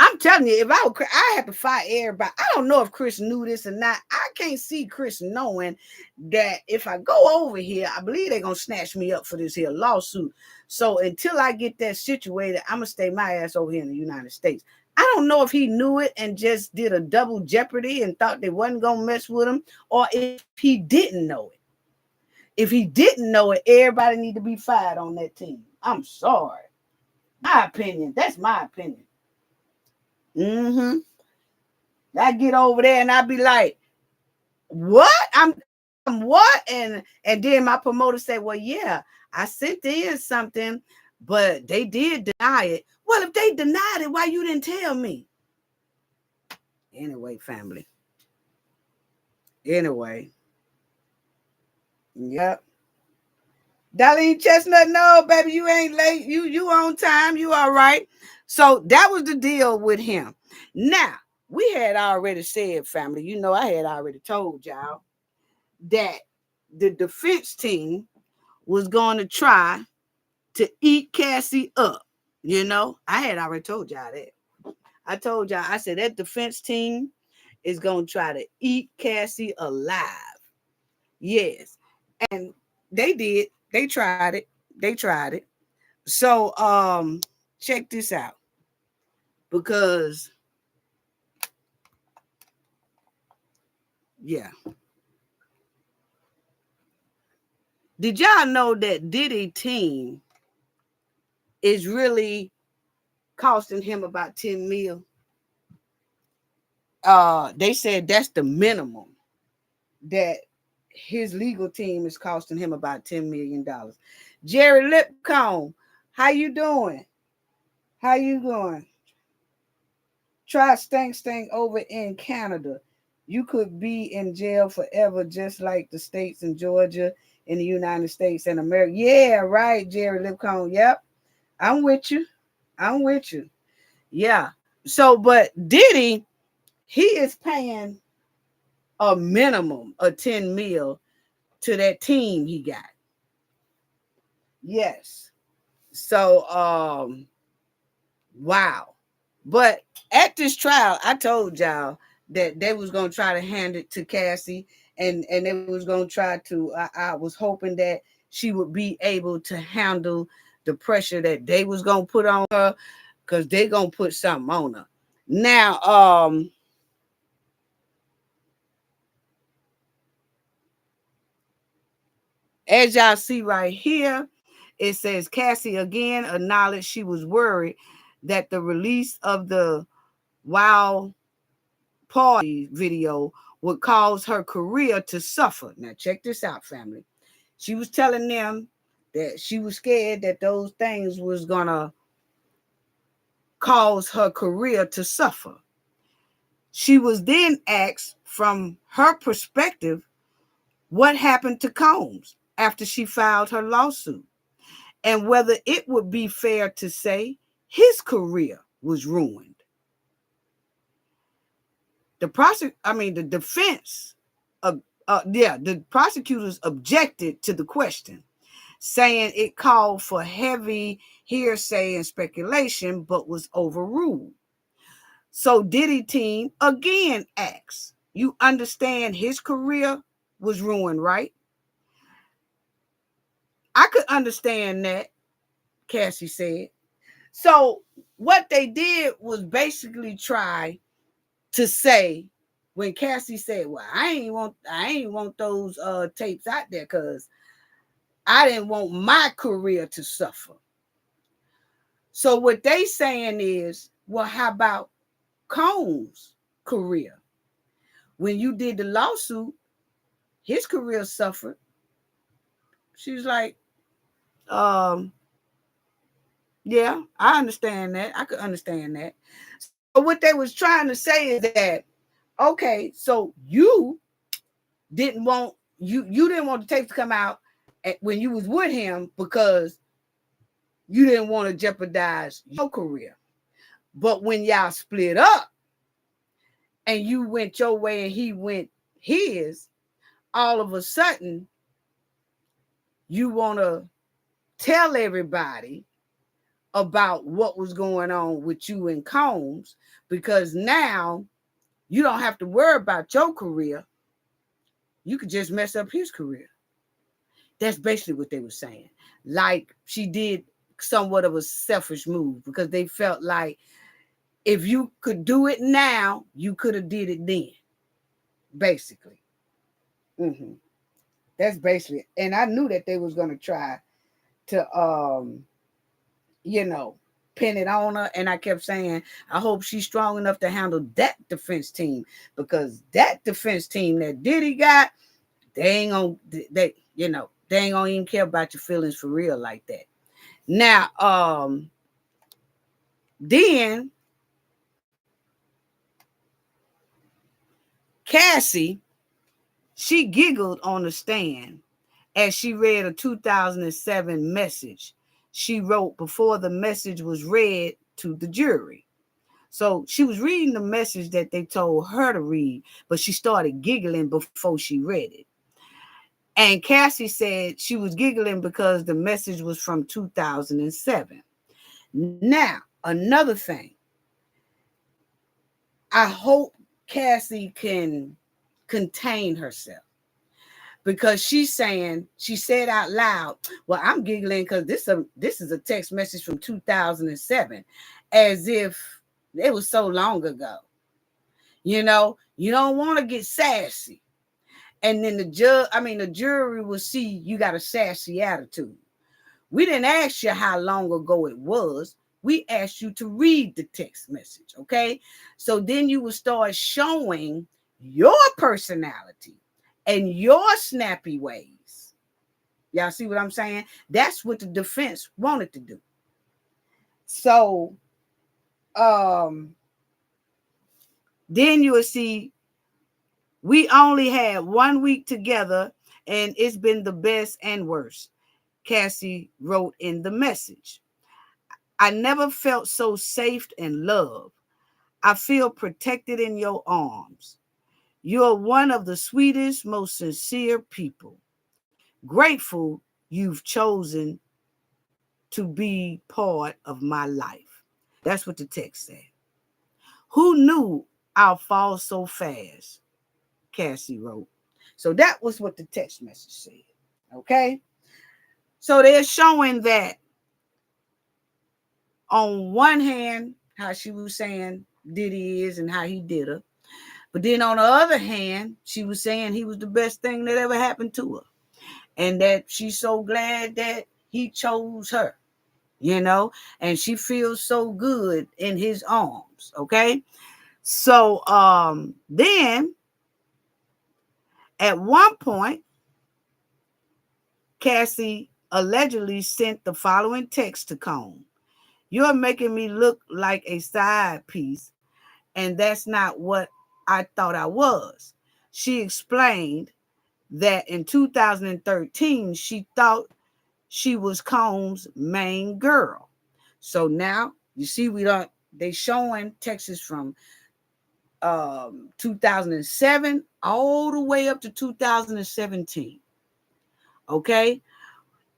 I'm telling you, if I have to fire everybody. I don't know if Chris knew this or not. I can't see Chris knowing that if I go over here, I believe they're going to snatch me up for this here lawsuit. So until I get that situated, I'm going to stay my ass over here in the United States. I don't know if he knew it and just did a double jeopardy and thought they wasn't going to mess with him, or if he didn't know it. If he didn't know it, everybody need to be fired on that team. I'm sorry. My opinion. That's my opinion. I get over there and I be like, what? I'm what? And then my promoter said, well, yeah, I sent in something, but they did deny it. Well, if they denied it, why you didn't tell me? Anyway, family. Anyway. Yep. Darlene Chestnut, no, baby, you ain't late. You on time. You all right. So that was the deal with him. Now, we had already said, family, I had already told y'all that the defense team was going to try to eat Cassie up. I had already told y'all that. I told y'all, I said that defense team is going to try to eat Cassie alive. Yes. And they did. They tried it. So check this out. because, yeah. Did y'all know that Diddy team is really costing him about 10 mil? They said that's the minimum that his legal team is costing him about $10 million. Jerry Lipcomb, how you doing? How you going? Try stink over in Canada. You could be in jail forever, just like the states in Georgia, in the United States and America. Yeah, right, Jerry Lipcomb. Yep, I'm with you. I'm with you. Yeah. So, but Diddy, he is paying a minimum of 10 mil to that team he got. Yes. So, wow. But at this trial, I told y'all that they was gonna try to hand it to Cassie, and they was gonna try to. I was hoping that she would be able to handle the pressure that they was gonna put on her, because they gonna put something on her. Now, as y'all see right here, it says Cassie again acknowledged she was worried that the release of the Wild Party video would cause her career to suffer. Now, check this out, family. She was telling them that she was scared that those things was gonna cause her career to suffer. She was then asked from her perspective what happened to Combs after she filed her lawsuit, and whether it would be fair to say his career was ruined. The defense, the prosecutors objected to the question, saying it called for heavy hearsay and speculation, but was overruled. So Diddy team again asks, you understand his career was ruined, right? I could understand that, Cassie said. So what they did was basically try to say, when Cassie said, well, I ain't want those tapes out there because I didn't want my career to suffer. So what they saying is, well, how about Combs' career? When you did the lawsuit, his career suffered. She was like, yeah, I understand that. I could understand that. So what they was trying to say is that, okay, so you didn't want the tape to come out when you was with him because you didn't want to jeopardize your career. But when y'all split up and you went your way and he went his, all of a sudden you want to tell everybody about what was going on with you and Combs, because now you don't have to worry about your career. You could just mess up his career. That's basically what they were saying. Like, she did somewhat of a selfish move because they felt like if you could do it now, you could have did it then. Basically. Mm-hmm. That's basically it. And I knew that they was going to try to, pin it on her. And I kept saying, I hope she's strong enough to handle that defense team, because that defense team that Diddy got, they ain't gonna even care about your feelings for real like that. Now, then Cassie, she giggled on the stand as she read a 2007 message she wrote before the message was read to the jury. So she was reading the message that they told her to read, but she started giggling before she read it. And Cassie said she was giggling because the message was from 2007. Now, another thing, I hope Cassie can contain herself, because she said out loud, well, I'm giggling because this is a text message from 2007, as if It was so long ago. You know, you don't want to get sassy. And then the jury will see you got a sassy attitude. We didn't ask you how long ago it was. We asked you to read the text message, okay? So then you will start showing your personality and your snappy ways. Y'all see what I'm saying? That's what the defense wanted to do. So then you will see we only had 1 week together and it's been the best and worst. Cassie wrote in the message. I never felt so safe and loved. I feel protected in your arms. You're one of the sweetest, most sincere people. Grateful you've chosen to be part of my life. That's what the text said. Who knew I'll fall so fast? Cassie wrote. So that was what the text message said. Okay? So they're showing that on one hand, how she was saying Diddy is and how he did her. But then on the other hand, she was saying he was the best thing that ever happened to her. And that she's so glad that he chose her, you know, and she feels so good in his arms. Okay. So then at one point, Cassie allegedly sent the following text to Cone. You're making me look like a side piece, and that's not what I thought I was. She explained that in 2013, she thought she was Combs' main girl. So now you see they showing Texas from 2007 all the way up to 2017. Okay.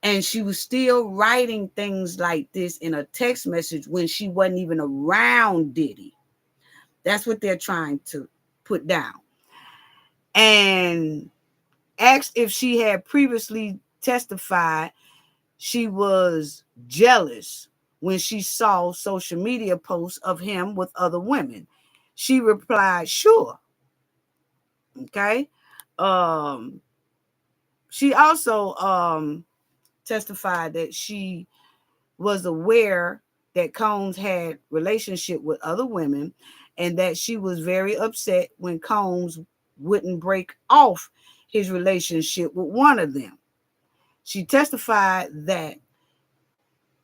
And she was still writing things like this in a text message when she wasn't even around Diddy. That's what they're trying to put down. And asked if she had previously testified she was jealous when she saw social media posts of him with other women. She replied, sure. Okay. She also testified that she was aware that Combs had relationship with other women and that she was very upset when Combs wouldn't break off his relationship with one of them. She testified that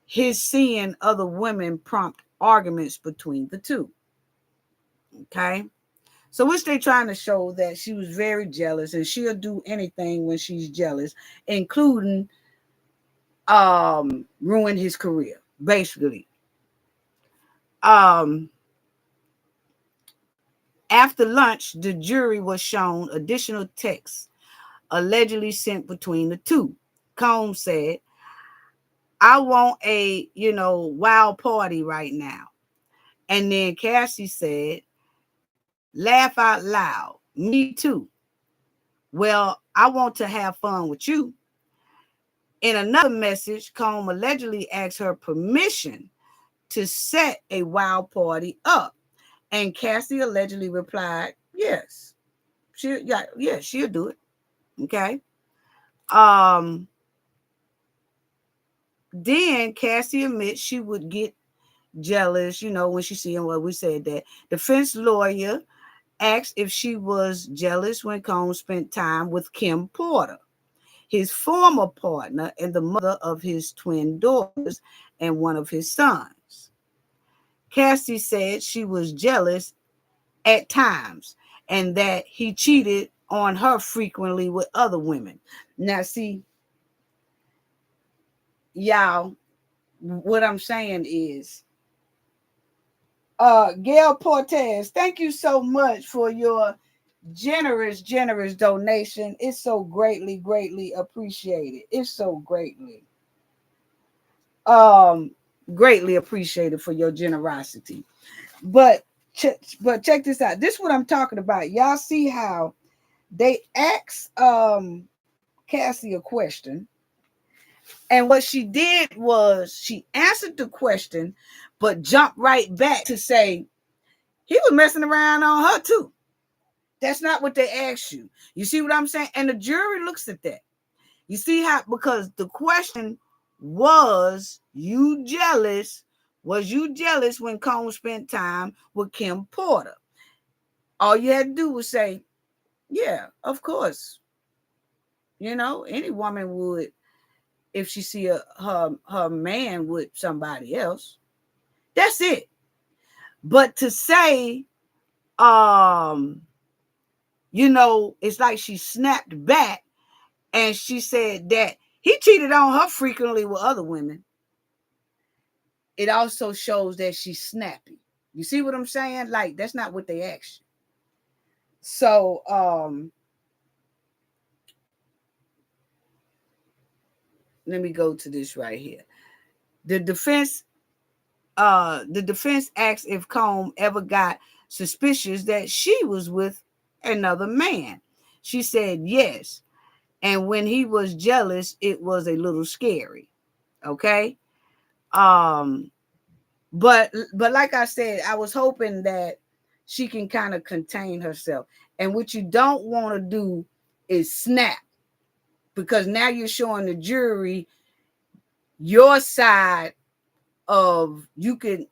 his seeing other women prompt arguments between the two. Okay. So which they trying to show that she was very jealous and she'll do anything when she's jealous, including ruin his career, basically. After lunch, the jury was shown additional texts allegedly sent between the two. Combs said, I want a, wild party right now. And then Cassie said, laugh out loud. Me too. Well, I want to have fun with you. In another message, Combs allegedly asked her permission to set a wild party up. And Cassie allegedly replied, yes. She'll do it. Okay. Then Cassie admits she would get jealous, when she see him. Well, we said that. Defense lawyer asked if she was jealous when Combs spent time with Kim Porter, his former partner and the mother of his twin daughters and one of his sons. Cassie said she was jealous at times and that he cheated on her frequently with other women. Now, see, y'all, what I'm saying is, Gail Portez, thank you so much for your generous donation. It's so greatly appreciated. It's so greatly appreciated for your generosity. But check this out. This is what I'm talking about. Y'all see how they asked Cassie a question, and what she did was she answered the question, but jumped right back to say, He was messing around on her too. That's not what they asked you. You see what I'm saying? And the jury looks at that. You see how, because the question was, you jealous? Was you jealous when Combs spent time with Kim Porter? All you had to do was say, yeah, of course. You know, any woman would if she see her man with somebody else. That's it. But to say, you know, it's like she snapped back and she said that he cheated on her frequently with other women. It also shows that she's snappy. You see what I'm saying? Like, that's not what they asked you. So, let me go to this right here. The defense asked if Combe ever got suspicious that she was with another man. She said yes. And when he was jealous, it was a little scary. Okay. But like I said, I was hoping that she can kind of contain herself. And what you don't want to do is snap, because now you're showing the jury your side of you can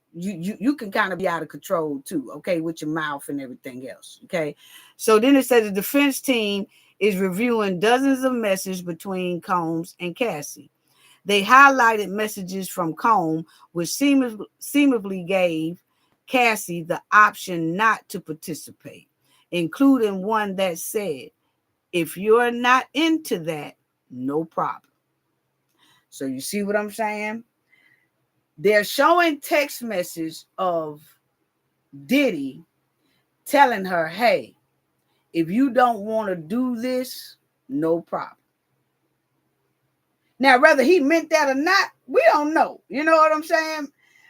kind of be out of control too, okay, with your mouth and everything else. Okay. So then it says the defense team is reviewing dozens of messages between Combs and Cassie. They highlighted messages from Combe, which seemingly gave Cassie the option not to participate, including one that said, if you're not into that, no problem. So you see what I'm saying? They're showing text message of Diddy telling her, hey, if you don't want to do this, no problem. Now, whether he meant that or not, we don't know. You know what I'm saying?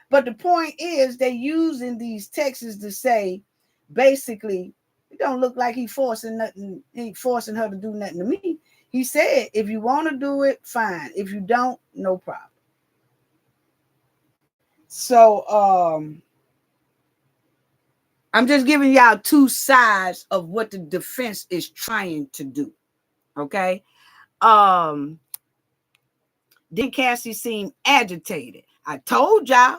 But the point is, they're using these texts to say, basically, it don't look like he forcing nothing. He forcing her to do nothing to me. He said, if you want to do it, fine. If you don't, no problem. So, I'm just giving y'all two sides of what the defense is trying to do. Okay. Then Cassie seemed agitated. I told y'all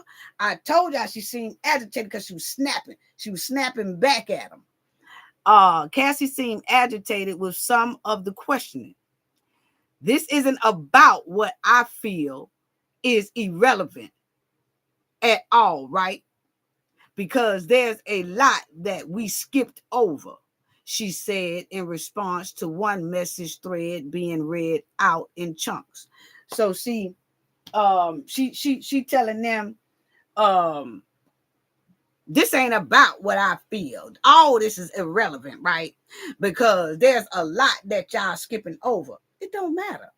she seemed agitated because she was snapping. She was snapping back at him. Cassie seemed agitated with some of the questioning. This isn't about what I feel is irrelevant at all, right? Because there's a lot that we skipped over, she said in response to one message thread being read out in chunks. So see, she telling them, this ain't about what I feel. All this is irrelevant, right? Because there's a lot that y'all skipping over. It don't matter.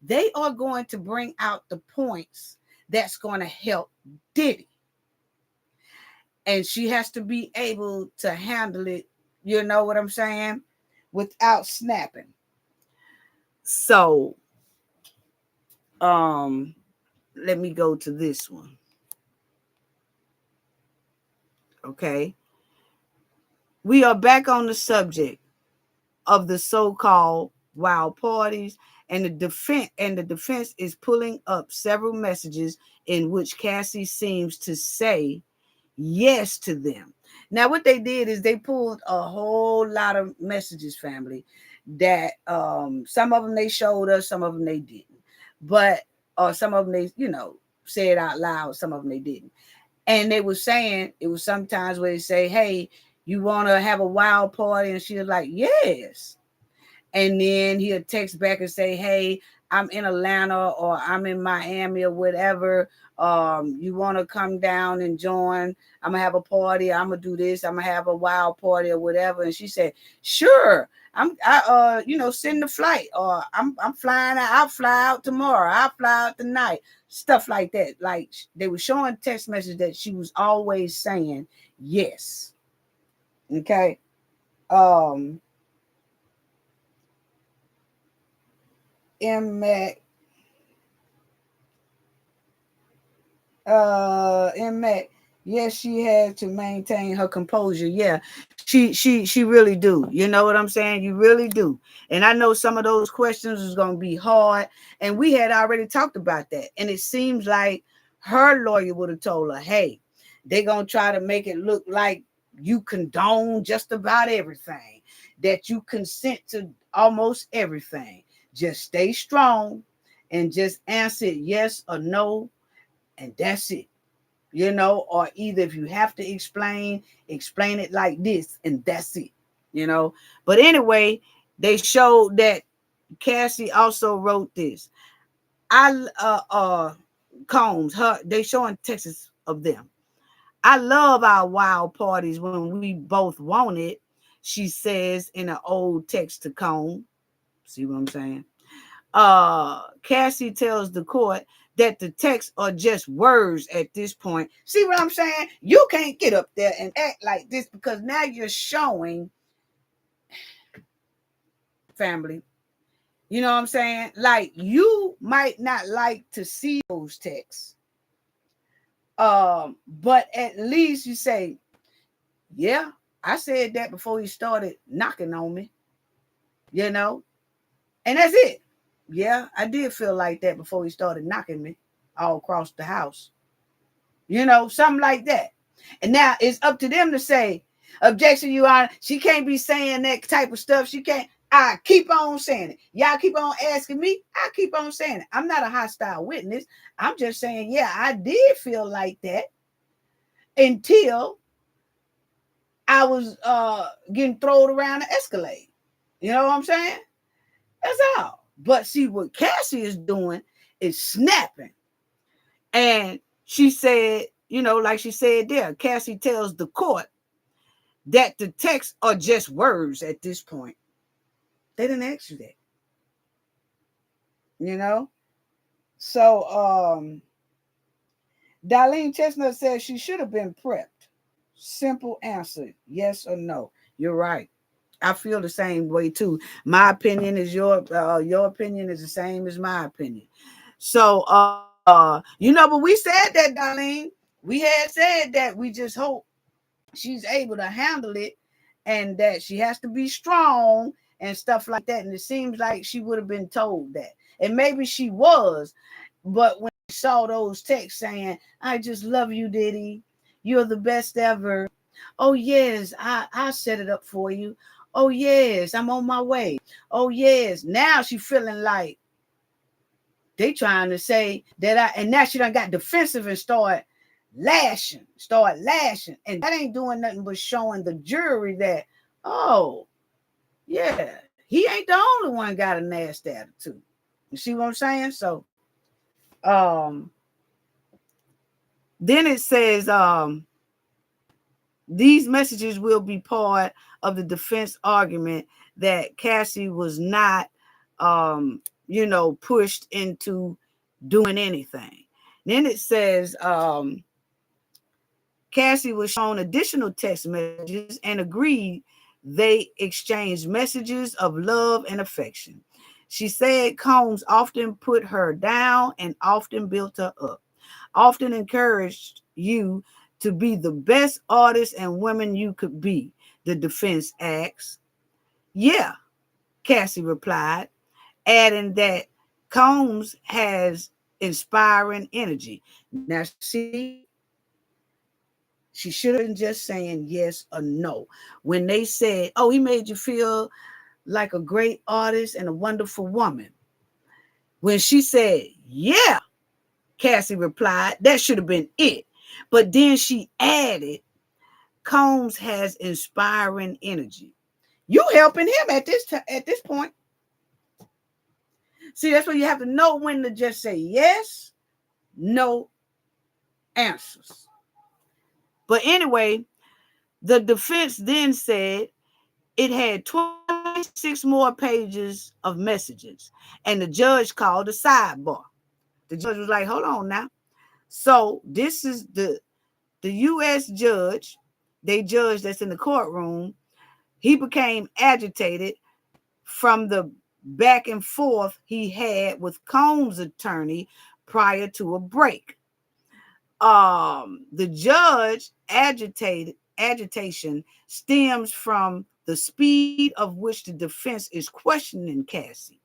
They are going to bring out the points that's going to help Diddy. And she has to be able to handle it, you know what I'm saying, without snapping. So, let me go to this one. Okay. We are back on the subject of the so-called wild parties, and the defense is pulling up several messages in which Cassie seems to say yes to them. Now, what they did is they pulled a whole lot of messages, family, that some of them they showed us, some of them they didn't. But some of them they, said out loud, some of them they didn't. And they were saying, it was sometimes where they say, hey, you want to have a wild party? And she was like, yes. And then he'll text back and say, hey, I'm in Atlanta or I'm in Miami or whatever. You want to come down and join? I'm going to have a party. I'm going to do this. I'm going to have a wild party or whatever. And she said, sure. Send the flight, or I'm flying out. I'll fly out tomorrow. I'll fly out tonight. Stuff like that. Like, they were showing text messages that she was always saying yes. Okay. M-Mac, M-Mac, Yes, she had to maintain her composure. Yeah, she really do. You know what I'm saying? You really do. And I know some of those questions is gonna be hard. And we had already talked about that. And it seems like her lawyer would have told her, hey, they're gonna try to make it look like you condone just about everything, that you consent to almost everything. Just stay strong and just answer it yes or no, and that's it. Or either if you have to explain it like this, and that's it. But anyway, they showed that Cassie also wrote this. I Combs, her they showing Texas of them. I love our wild parties when we both want it, she says in an old text to Combs. See what I'm saying? Cassie tells the court that the texts are just words at this point. See what I'm saying? You can't get up there and act like this because now you're showing family. You know what I'm saying? Like you might not like to see those texts. But at least you say, yeah, I said that before he started knocking on me, you know? And that's it. Yeah, I did feel like that before he started knocking me all across the house. Something like that. And now it's up to them to say, objection, Your Honor. She can't be saying that type of stuff. She can't. I keep on saying it. Y'all keep on asking me. I keep on saying it. I'm not a hostile witness. I'm just saying, yeah, I did feel like that until I was getting thrown around the Escalade. You know what I'm saying? That's all. But see, what Cassie is doing is snapping. And she said, like she said there, Cassie tells the court that the texts are just words at this point. They didn't ask you that, you know? So Darlene Chestnut says she should have been prepped. Simple answer, yes or no. You're right. I feel the same way too. My opinion is your opinion is the same as my opinion. So but we said that, Darlene. We had said that we just hope she's able to handle it and that she has to be strong and stuff like that. And it seems like she would have been told that. And maybe she was, but when she saw those texts saying, I just love you, Diddy. You're the best ever. Oh, yes, I set it up for you. Oh, yes, I'm on my way. Oh, yes. Now she feeling like they trying to say that and now she done got defensive and start lashing. And that ain't doing nothing but showing the jury that, oh, yeah, he ain't the only one got a nasty attitude. You see what I'm saying? So um then it says these messages will be part of the defense argument that Cassie was not pushed into doing anything. Then it says Cassie was shown additional text messages and agreed they exchanged messages of love and affection. She said Combs often put her down and often built her up, often encouraged you to be the best artist and woman you could be, the defense asked. Yeah, Cassie replied, adding that Combs has inspiring energy. Now, see, she should have been just saying yes or no. When they said, oh, he made you feel like a great artist and a wonderful woman. When she said, yeah, Cassie replied, that should have been it. But then she added, Combs has inspiring energy. You helping him at this point. See, that's why you have to know when to just say yes, no answers. But anyway, the defense then said it had 26 more pages of messages, and the judge called a sidebar. The judge was like, hold on now. So this is the U.S. judge, they judge that's in the courtroom. He became agitated from the back and forth he had with Combs' attorney prior to a break. The judge agitation stems from the speed of which the defense is questioning Cassie.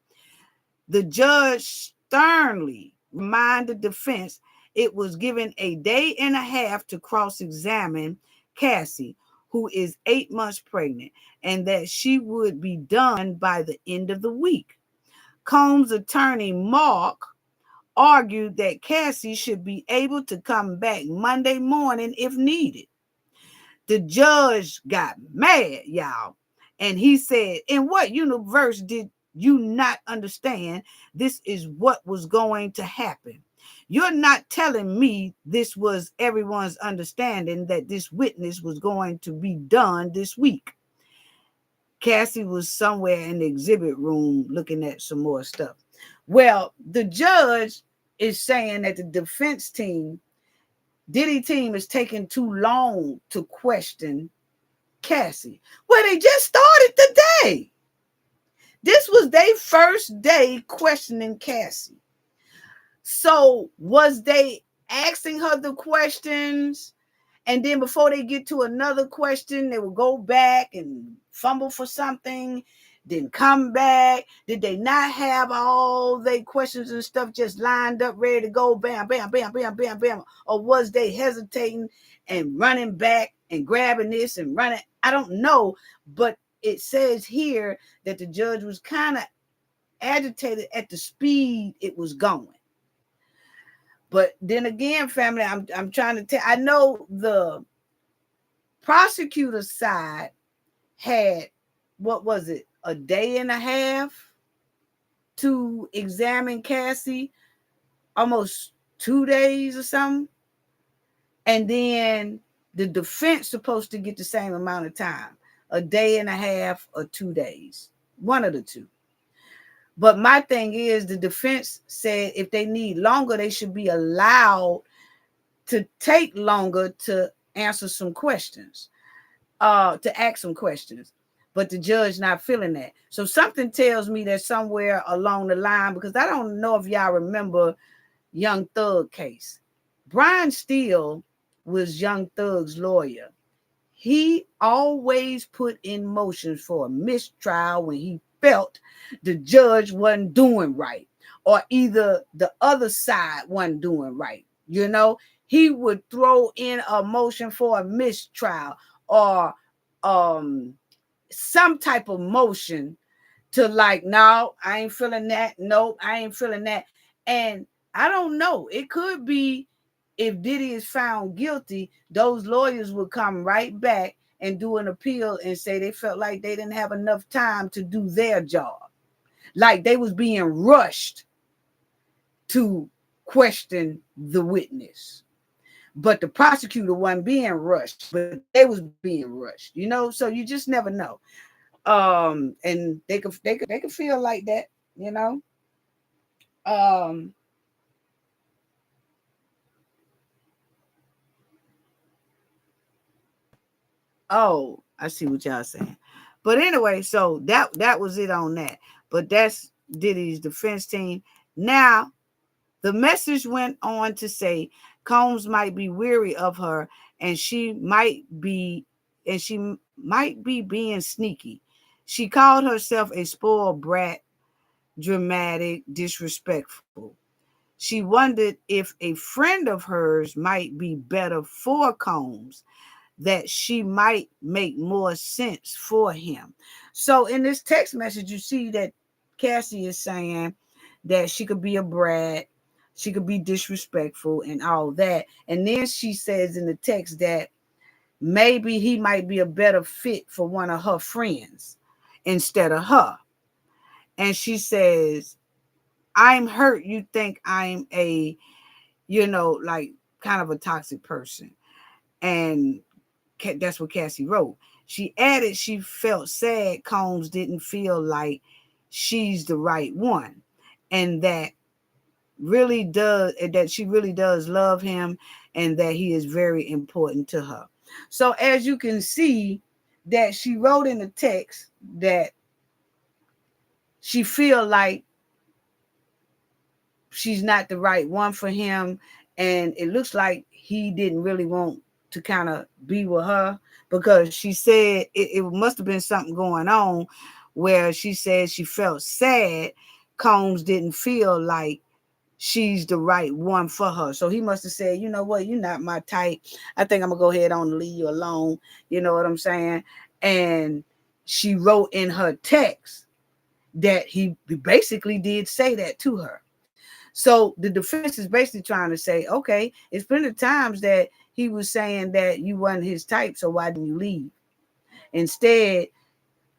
The judge sternly reminded the defense it was given a day and a half to cross-examine Cassie, who is 8 months pregnant, and that she would be done by the end of the week. Combs' attorney, Mark, argued that Cassie should be able to come back Monday morning if needed. The judge got mad, y'all, and he said, "In what universe did you not understand this is what was going to happen? You're not telling me this was everyone's understanding that this witness was going to be done this week." Cassie was somewhere in the exhibit room looking at some more stuff. Well, the judge is saying that the defense team, Diddy team, is taking too long to question Cassie. Well, they just started today. This was their first day questioning Cassie. So was they asking her the questions, and then before they get to another question, they will go back and fumble for something, then come back? Did they not have all their questions and stuff just lined up, ready to go? Bam, bam, bam, bam, bam, bam. Or was they hesitating and running back and grabbing this and running? I don't know. But it says here that the judge was kind of agitated at the speed it was going. But then again, family, I'm trying to tell. I know the prosecutor's side had, what was it, a day and a half to examine Cassie, almost 2 days or something. And then the defense supposed to get the same amount of time, a day and a half or 2 days, one of the two. But my thing is, the defense said if they need longer, they should be allowed to take longer to answer some questions, to ask some questions. But the judge not feeling that. So something tells me that somewhere along the line, because I don't know if y'all remember Young Thug case. Brian Steele was Young Thug's lawyer. He always put in motions for a mistrial when he felt the judge wasn't doing right, or either the other side wasn't doing right. He would throw in a motion for a mistrial or some type of motion to, like, no, I ain't feeling that. Nope, I ain't feeling that. And I don't know. It could be, if Diddy is found guilty, those lawyers will come right back and do an appeal and say they felt like they didn't have enough time to do their job. Like they was being rushed to question the witness. But the prosecutor wasn't being rushed, but they was being rushed, so you just never know. And they could feel like that. Oh, I see what y'all saying. But anyway, so that was it on that. But that's Diddy's defense team. Now, the message went on to say Combs might be weary of her, and she might be being sneaky. She called herself a spoiled brat, dramatic, disrespectful. She wondered if a friend of hers might be better for Combs, that she might make more sense for him. So in this text message, you see that Cassie is saying that she could be a brat, she could be disrespectful and all that. And then she says in the text that maybe he might be a better fit for one of her friends instead of her. And she says, I'm hurt you think I'm a, like kind of a toxic person. And that's what Cassie wrote. She added she felt sad Combs didn't feel like she's the right one, and that she really does love him, and that he is very important to her. So as you can see, that she wrote in the text that she feel like she's not the right one for him, And it looks like he didn't really want to kind of be with her, because she said it must have been something going on where she said she felt sad. Combs didn't feel like she's the right one for her. So he must have said, you know what, you're not my type. I think I'm gonna go ahead on and leave you alone. You know what I'm saying? And she wrote in her text that he basically did say that to her. So the defense is basically trying to say, okay, it's plenty of times that he was saying that you wasn't his type, so why didn't you leave? Instead,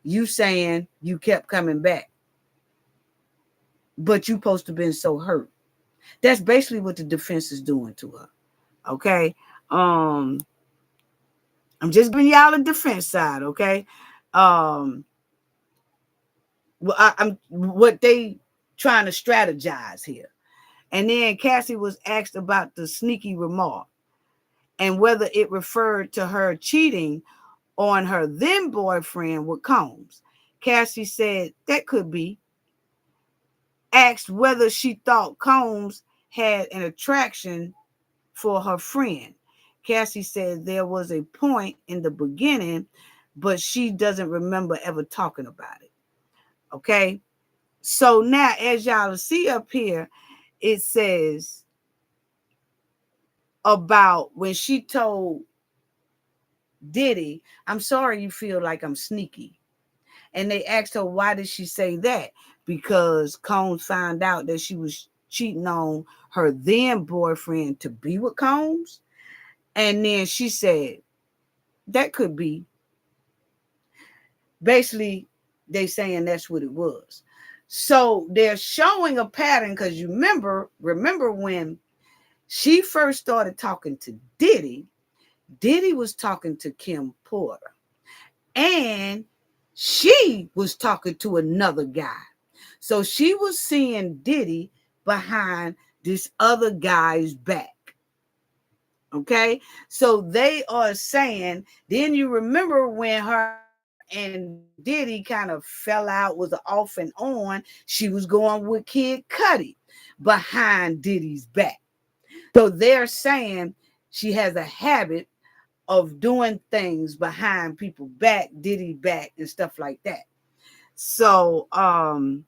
you saying you kept coming back, but you supposed to have been so hurt. That's basically what the defense is doing to her. Okay. Um, I'm just giving y'all a defense side, okay? Um, well, I'm what they trying to strategize here. And then Cassie was asked about the sneaky remark and whether it referred to her cheating on her then boyfriend with Combs. Cassie said that could be. Asked whether she thought Combs had an attraction for her friend. Cassie said there was a point in the beginning, but she doesn't remember ever talking about it. Okay. So now, as y'all see up here, it says about when she told Diddy, I'm sorry you feel like I'm sneaky. And they asked her, why did she say that? Because Combs found out that she was cheating on her then boyfriend to be with Combs. And then she said, that could be. Basically, they saying that's what it was. So they're showing a pattern because you remember when she first started talking to Diddy, Diddy was talking to Kim Porter. And she was talking to another guy. So she was seeing Diddy behind this other guy's back. Okay. So they are saying, then you remember when her and Diddy kind of fell out, was off and on, she was going with Kid Cudi behind Diddy's back. So they're saying she has a habit of doing things behind people back, Diddy back, and stuff like that. So on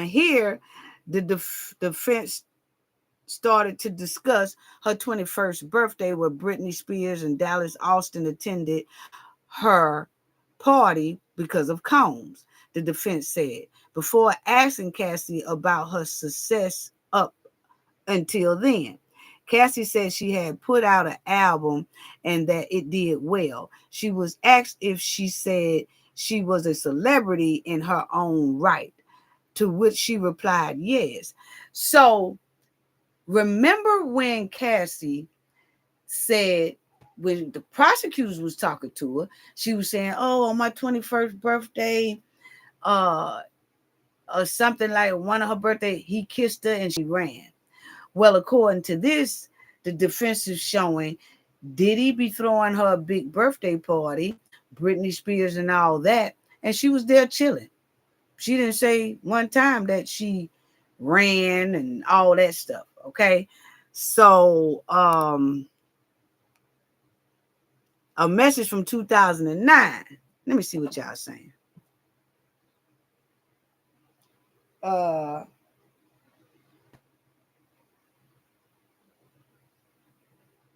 here, the defense started to discuss her 21st birthday, where Britney Spears and Dallas Austin attended her party because of Combs, the defense said, before asking Cassie about her success up until then. Cassie said she had put out an album and that it did well. She was asked if she said she was a celebrity in her own right, to which she replied yes. So remember when Cassie said, when the prosecutors was talking to her, she was saying, oh, on my 21st birthday, uh, or something like one of her birthday, he kissed her and she ran. Well, according to this, the defense is showing, did he be throwing her a big birthday party, Britney Spears and all that, and she was there chilling. She didn't say one time that she ran and all that stuff. Okay. So a message from 2009. Let me see what y'all saying. Uh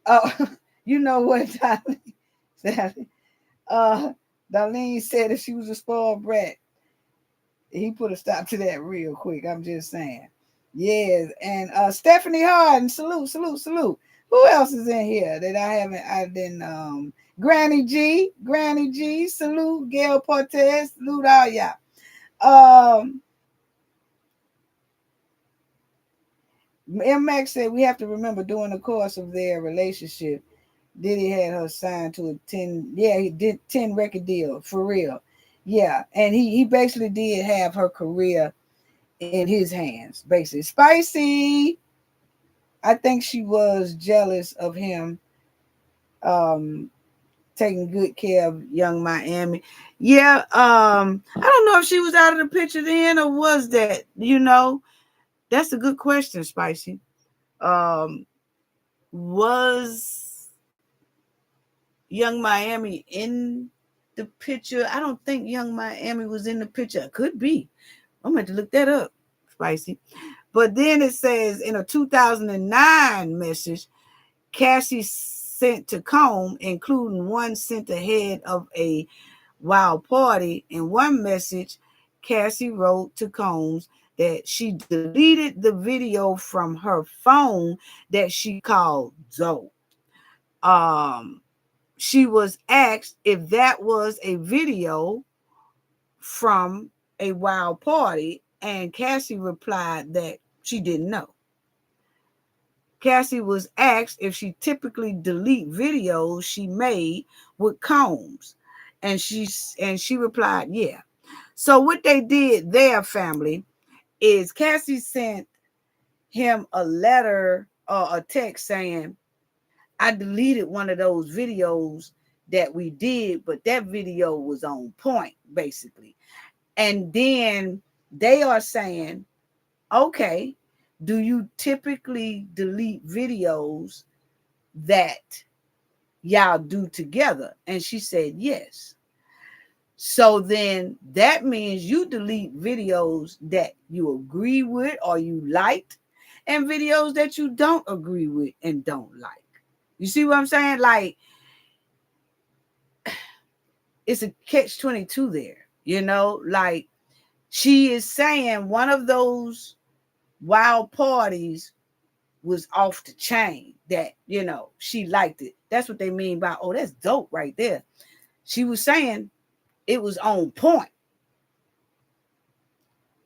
oh, you know what, Darlene? Darlene said if she was a spoiled brat, he put a stop to that real quick. I'm just saying. Yes, and Stephanie Harden, salute, salute, salute. Who else is in here that I didn't Granny G, salute, Gail Portez, salute all y'all. Um MX said we have to remember during the course of their relationship, Diddy had her signed to a 10, yeah, he did 10 record deal for real. Yeah, and he basically did have her career in his hands, basically. Spicy, I think she was jealous of him taking good care of young Miami. Yeah, I don't know if she was out of the picture then or was that, That's a good question, Spicy. Um, was Young Miami in the picture? I don't think Young Miami was in the picture. Could be. I'm going to look that up, Spicy. But then it says in a 2009 message, Cassie sent to Comb, including one sent ahead of a wild party. In one message, Cassie wrote to Combs that she deleted the video from her phone that she called Zoe. Um, she was asked if that was a video from a wild party, and Cassie replied that she didn't know. Cassie was asked if she typically delete videos she made with Combs, and she replied, yeah. So what they did, their family, is Cassie sent him a letter or a text saying, I deleted one of those videos that we did, but that video was on point, basically. And then they are saying, okay, do you typically delete videos that y'all do together? And she said, yes. So then that means you delete videos that you agree with or you liked, and videos that you don't agree with and don't like. You see what I'm saying? Like, it's a catch 22 there, like she is saying one of those wild parties was off the chain, that, she liked it. That's what they mean by, oh, that's dope right there. She was saying it was on point.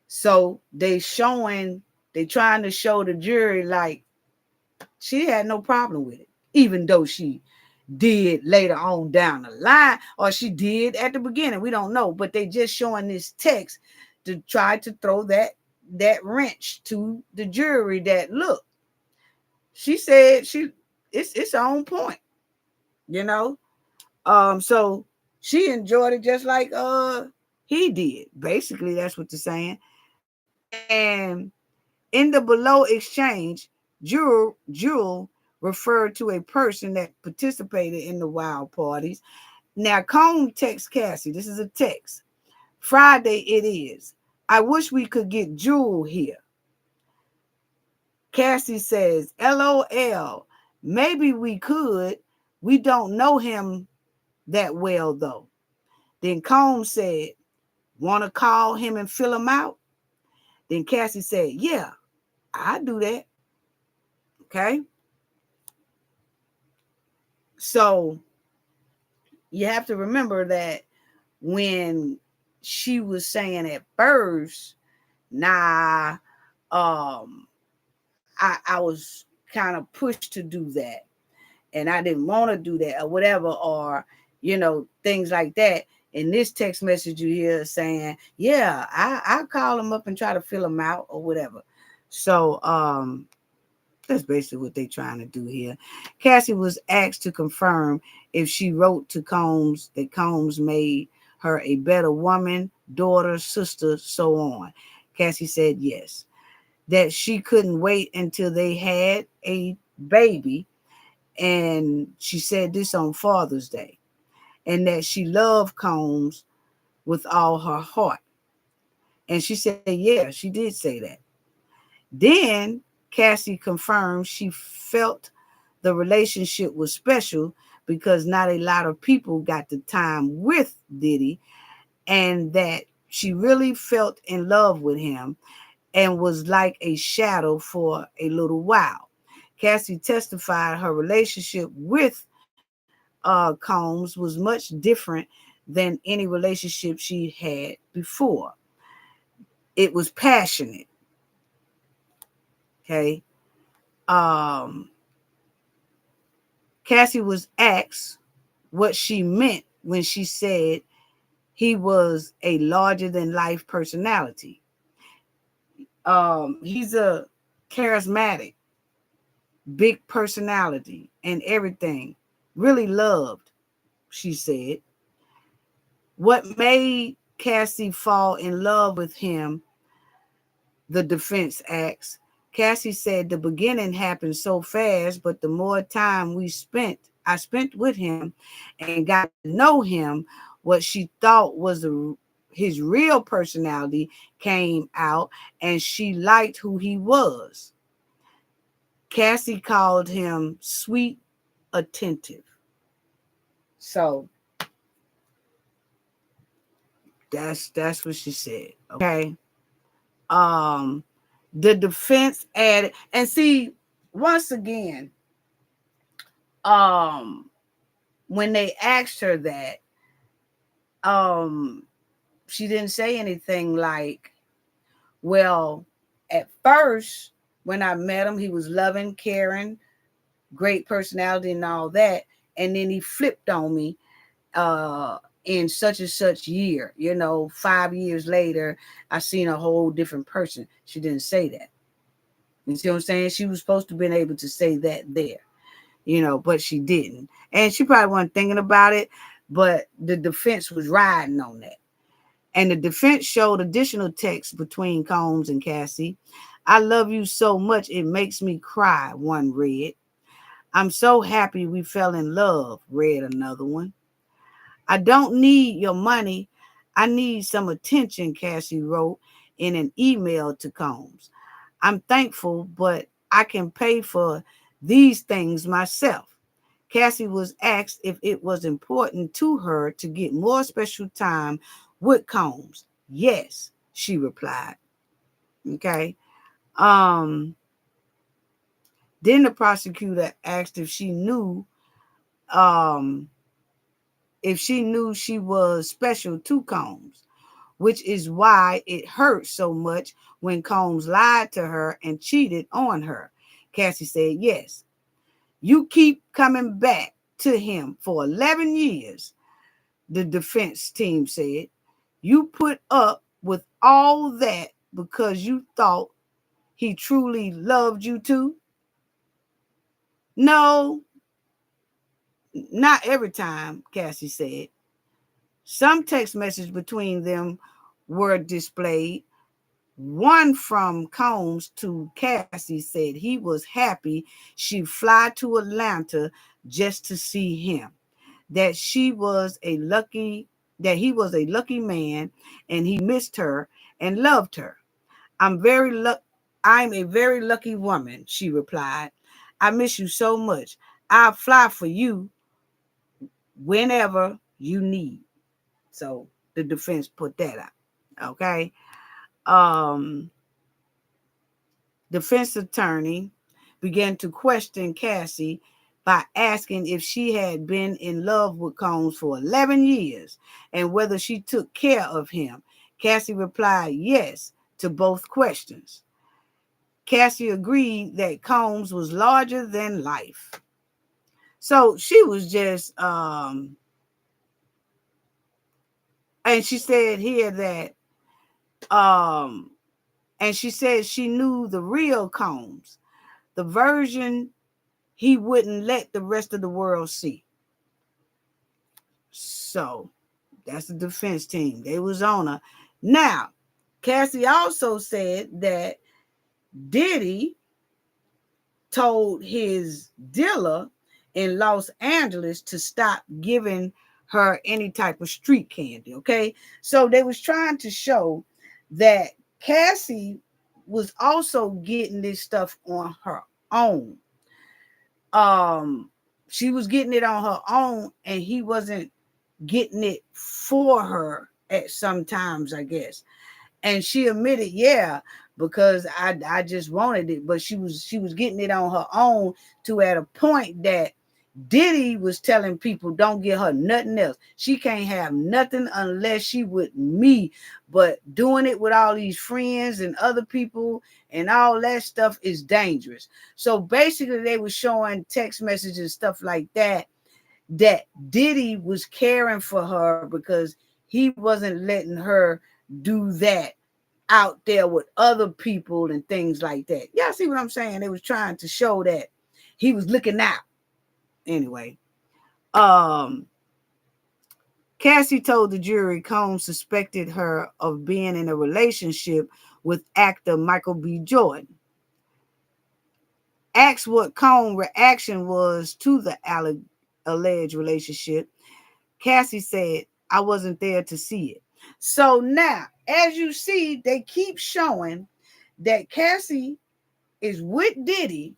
So they trying to show the jury like she had no problem with it, even though she did later on down the line, or she did at the beginning. We don't know, but they just showing this text to try to throw that wrench to the jury that, look, she said it's on point, you know. So she enjoyed it just like he did. Basically, that's what they're saying. And in the below exchange, Jewel referred to a person that participated in the wild parties. Now, Combe texts Cassie. This is a text. Friday it is. I wish we could get Jewel here. Cassie says, LOL. Maybe we could. We don't know him that well, though. Then Combe said, want to call him and fill him out? Then Cassie said, yeah, I do that. Okay. So you have to remember that when she was saying at first, nah, I was kind of pushed to do that, and I didn't want to do that or whatever, or things like that. In this text message you hear saying, yeah, I call him up and try to fill him out or whatever. So that's basically what they're trying to do here. Cassie was asked to confirm if she wrote to Combs that Combs made her a better woman, daughter, sister, so on. Cassie said yes. That she couldn't wait until they had a baby. And she said this on Father's Day. And that she loved Combs with all her heart. And she said, yeah, she did say that. Then Cassie confirmed she felt the relationship was special because not a lot of people got the time with Diddy, and that she really felt in love with him and was like a shadow for a little while. Cassie testified her relationship with Combs was much different than any relationship she had before. It was passionate. Okay. Um, Cassie was asked what she meant when she said he was a larger than life personality. He's a charismatic, big personality and everything. Really loved, she said. What made Cassie fall in love with him The defense asked. Cassie said the beginning happened so fast, but the more time I spent with him and got to know him, what she thought was his real personality came out, and she liked who he was. Cassie called him sweet, attentive. So that's what she said. Okay. Um, the defense added, and see, once again, um, when they asked her that, um, she didn't say anything like, well, at first, when I met him, he was loving, caring, great personality and all that. And then he flipped on me in such and such year. 5 years later, I seen a whole different person. She didn't say that. You see what I'm saying? She was supposed to have been able to say that there, but she didn't. And she probably wasn't thinking about it, but the defense was riding on that. And the defense showed additional text between Combs and Cassie. I love you so much, it makes me cry, one read. I'm so happy we fell in love, read another one. I don't need your money. I need some attention, Cassie wrote in an email to Combs. I'm thankful, but I can pay for these things myself. Cassie was asked if it was important to her to get more special time with Combs. Yes, she replied. Okay. Um, then the prosecutor asked um, if she knew she was special to Combs, which is why it hurt so much when Combs lied to her and cheated on her. Cassie said yes. You keep coming back to him for 11 years, the defense team said. You put up with all that because you thought he truly loved you too? No, not every time, Cassie said. Some text messages between them were displayed. One from Combs to Cassie said he was happy she'd fly to Atlanta just to see him. That he was a lucky man and he missed her and loved her. I'm a very lucky woman, she replied. I miss you so much. I'll fly for you whenever you need. So the defense put that out. Okay. Um, Defense attorney began to question Cassie by asking if she had been in love with Combs for 11 years and whether she took care of him. Cassie replied yes to both questions. Cassie agreed that Combs was larger than life. So she was just, and she said here that, and she said she knew the real Combs, the version he wouldn't let the rest of the world see. So that's the defense team. They was on her. Now, Cassie also said that Diddy told his dealer in Los Angeles to stop giving her any type of street candy. Okay. So they was trying to show that Cassie was also getting this stuff on her own. um she was getting it on her own and he wasn't getting it for her at some times, I guess. And she admitted, yeah, because I just wanted it, but she was getting it on her own to at a point that Diddy was telling people don't get her nothing else. She can't have nothing unless she with me. But doing it with all these friends and other people and all that stuff is dangerous. So basically they were showing text messages and stuff like that Diddy was caring for her because he wasn't letting her do that out there with other people and things like that. Y'all see what I'm saying? They was trying to show that he was looking out. Anyway, um, Cassie told the jury Combs suspected her of being in a relationship with actor Michael B. Jordan. Asked what Combs' reaction was to the alleged relationship, Cassie said, "I wasn't there to see it." So now, as you see, they keep showing that Cassie is with Diddy,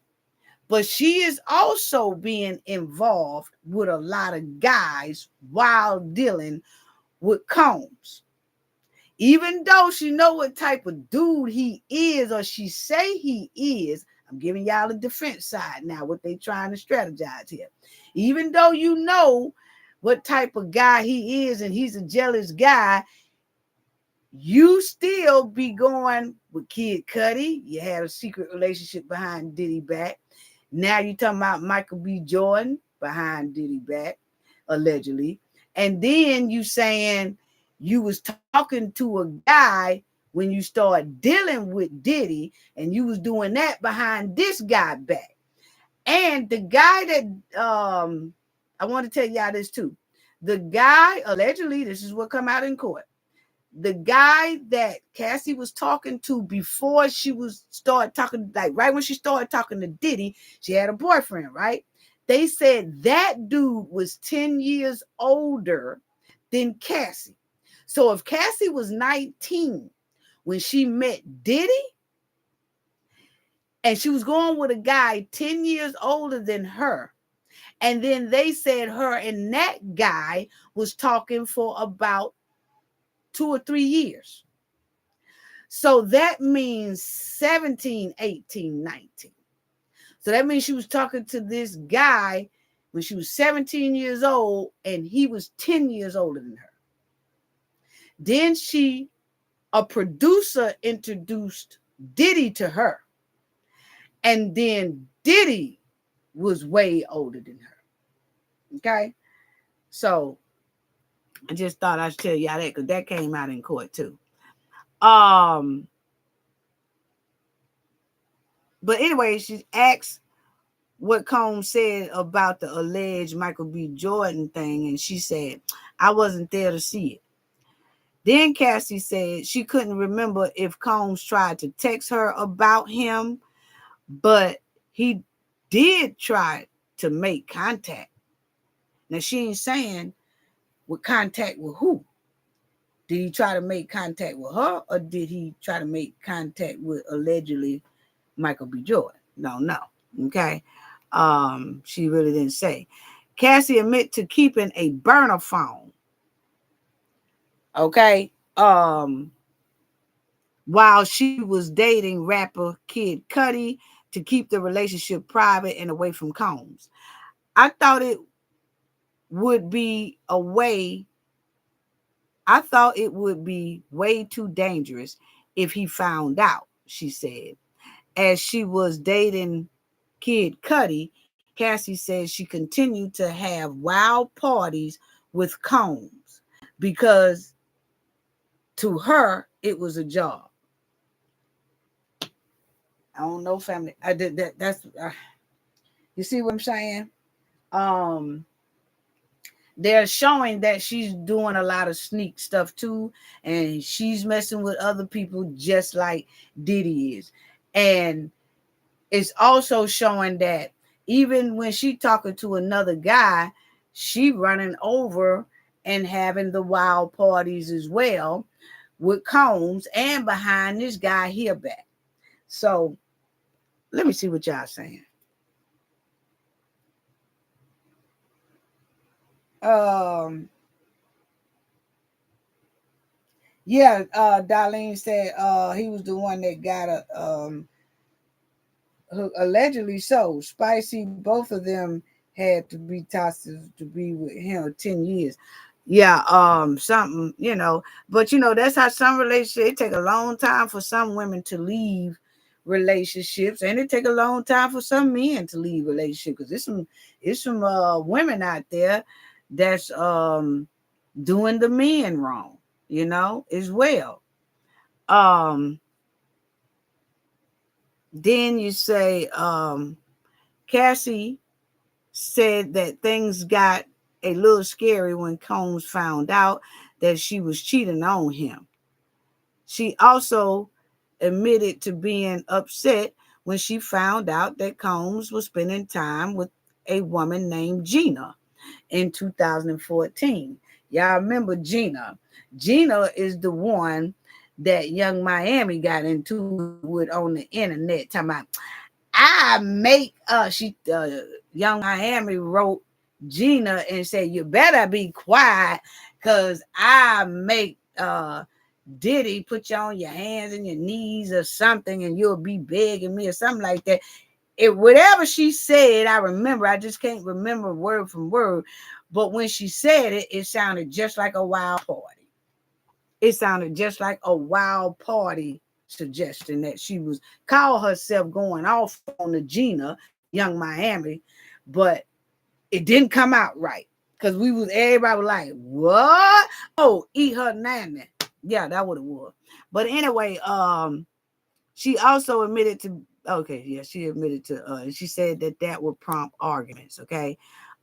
but she is also being involved with a lot of guys while dealing with Combs. Even though she know what type of dude he is, or she say he is, I'm giving y'all the defense side now, what they trying to strategize here. Even though you know what type of guy he is and he's a jealous guy, you still be going with Kid Cudi. You had a secret relationship behind Diddy back. Now you talking about Michael B. Jordan behind Diddy back, allegedly. And then you saying you was talking to a guy when you start dealing with Diddy, and you was doing that behind this guy back. And the guy that I want to tell y'all this too. The guy, allegedly, this is what come out in court. The guy that Cassie was talking to before she was started talking, like right when she started talking to Diddy, she had a boyfriend, right? They said that dude was 10 years older than Cassie. So if Cassie was 19 when she met Diddy, and she was going with a guy 10 years older than her, and then they said her and that guy was talking for about 2 or 3 years. So that means 17, 18, 19. So that means she was talking to this guy when she was 17 years old and he was 10 years older than her. Then a producer introduced Diddy to her. And then Diddy was way older than her. Okay? So I just thought I should tell y'all that because that came out in court too. But anyway, she asked what Combs said about the alleged Michael B. Jordan thing, and she said, "I wasn't there to see it." Then Cassie said she couldn't remember if Combs tried to text her about him, but he did try to make contact. Now, she ain't saying with contact with who. Did he try to make contact with her, or did he try to make contact with allegedly Michael B. Jordan? No. Okay. She really didn't say. Cassie admit to keeping a burner phone. Okay. While she was dating rapper Kid Cudi to keep the relationship private and away from Combs. I thought it would be a way. I thought it would be way too dangerous if he found out, she said. As she was dating Kid Cudi, Cassie says she continued to have wild parties with Combs because to her it was a job. I don't know, family. I did that. That's you see what I'm saying? Um, they're showing that she's doing a lot of sneak stuff too, and she's messing with other people just like Diddy is, and it's also showing that even when she talking to another guy, she running over and having the wild parties as well with Combs and behind this guy here back. So let me see what y'all saying. Um yeah, Darlene said he was the one that got allegedly so. Spicy, both of them had to be tossed to be with him 10 years. Yeah, something, but that's how some relationships, it take a long time for some women to leave relationships, and it take a long time for some men to leave relationships, because it's some women out there that's doing the men wrong, as well. um then you say Cassie said that things got a little scary when Combs found out that she was cheating on him. She also admitted to being upset when she found out that Combs was spending time with a woman named Gina in 2014. Y'all remember Gina? Gina is the one that Young Miami got into with on the internet talking about I make Young Miami wrote Gina and said you better be quiet because I make Diddy put you on your hands and your knees or something and you'll be begging me or something like that. It whatever she said, I remember. I just can't remember word from word. But when she said it, it sounded just like a wild party. It sounded just like a wild party suggestion that she was call herself going off on the Gina, Young Miami, but it didn't come out right. Cause everybody was like, what? Oh, eat her nanny. Yeah, that what it was. But anyway, she also admitted to okay, yeah, she admitted to she said that that would prompt arguments, okay?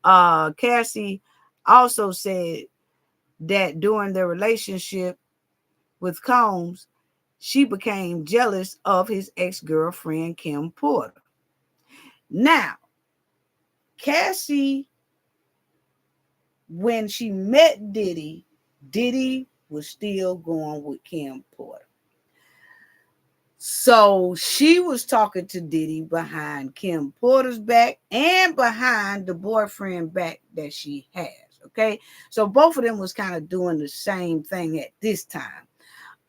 Cassie also said that during their relationship with Combs, she became jealous of his ex-girlfriend Kim Porter. Now, Cassie, when she met Diddy, Diddy was still going with Kim Porter. So she was talking to Diddy behind Kim Porter's back and behind the boyfriend back that she has. Okay. So both of them was kind of doing the same thing at this time.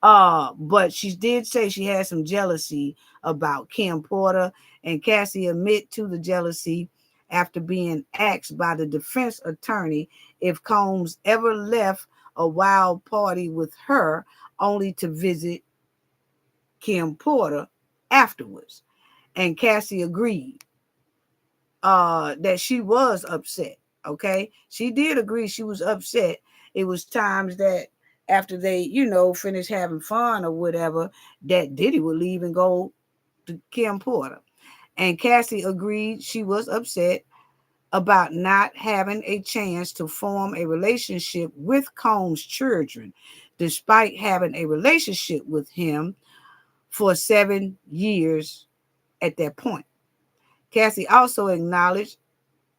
But she did say she had some jealousy about Kim Porter, and Cassie admit to the jealousy after being asked by the defense attorney if Combs ever left a wild party with her only to visit Kim Porter afterwards. And Cassie agreed that she was upset. Okay. She did agree she was upset. It was times that after they, finished having fun or whatever, that Diddy would leave and go to Kim Porter. And Cassie agreed she was upset about not having a chance to form a relationship with Combs' children, despite having a relationship with him for 7 years at that point. Cassie also acknowledged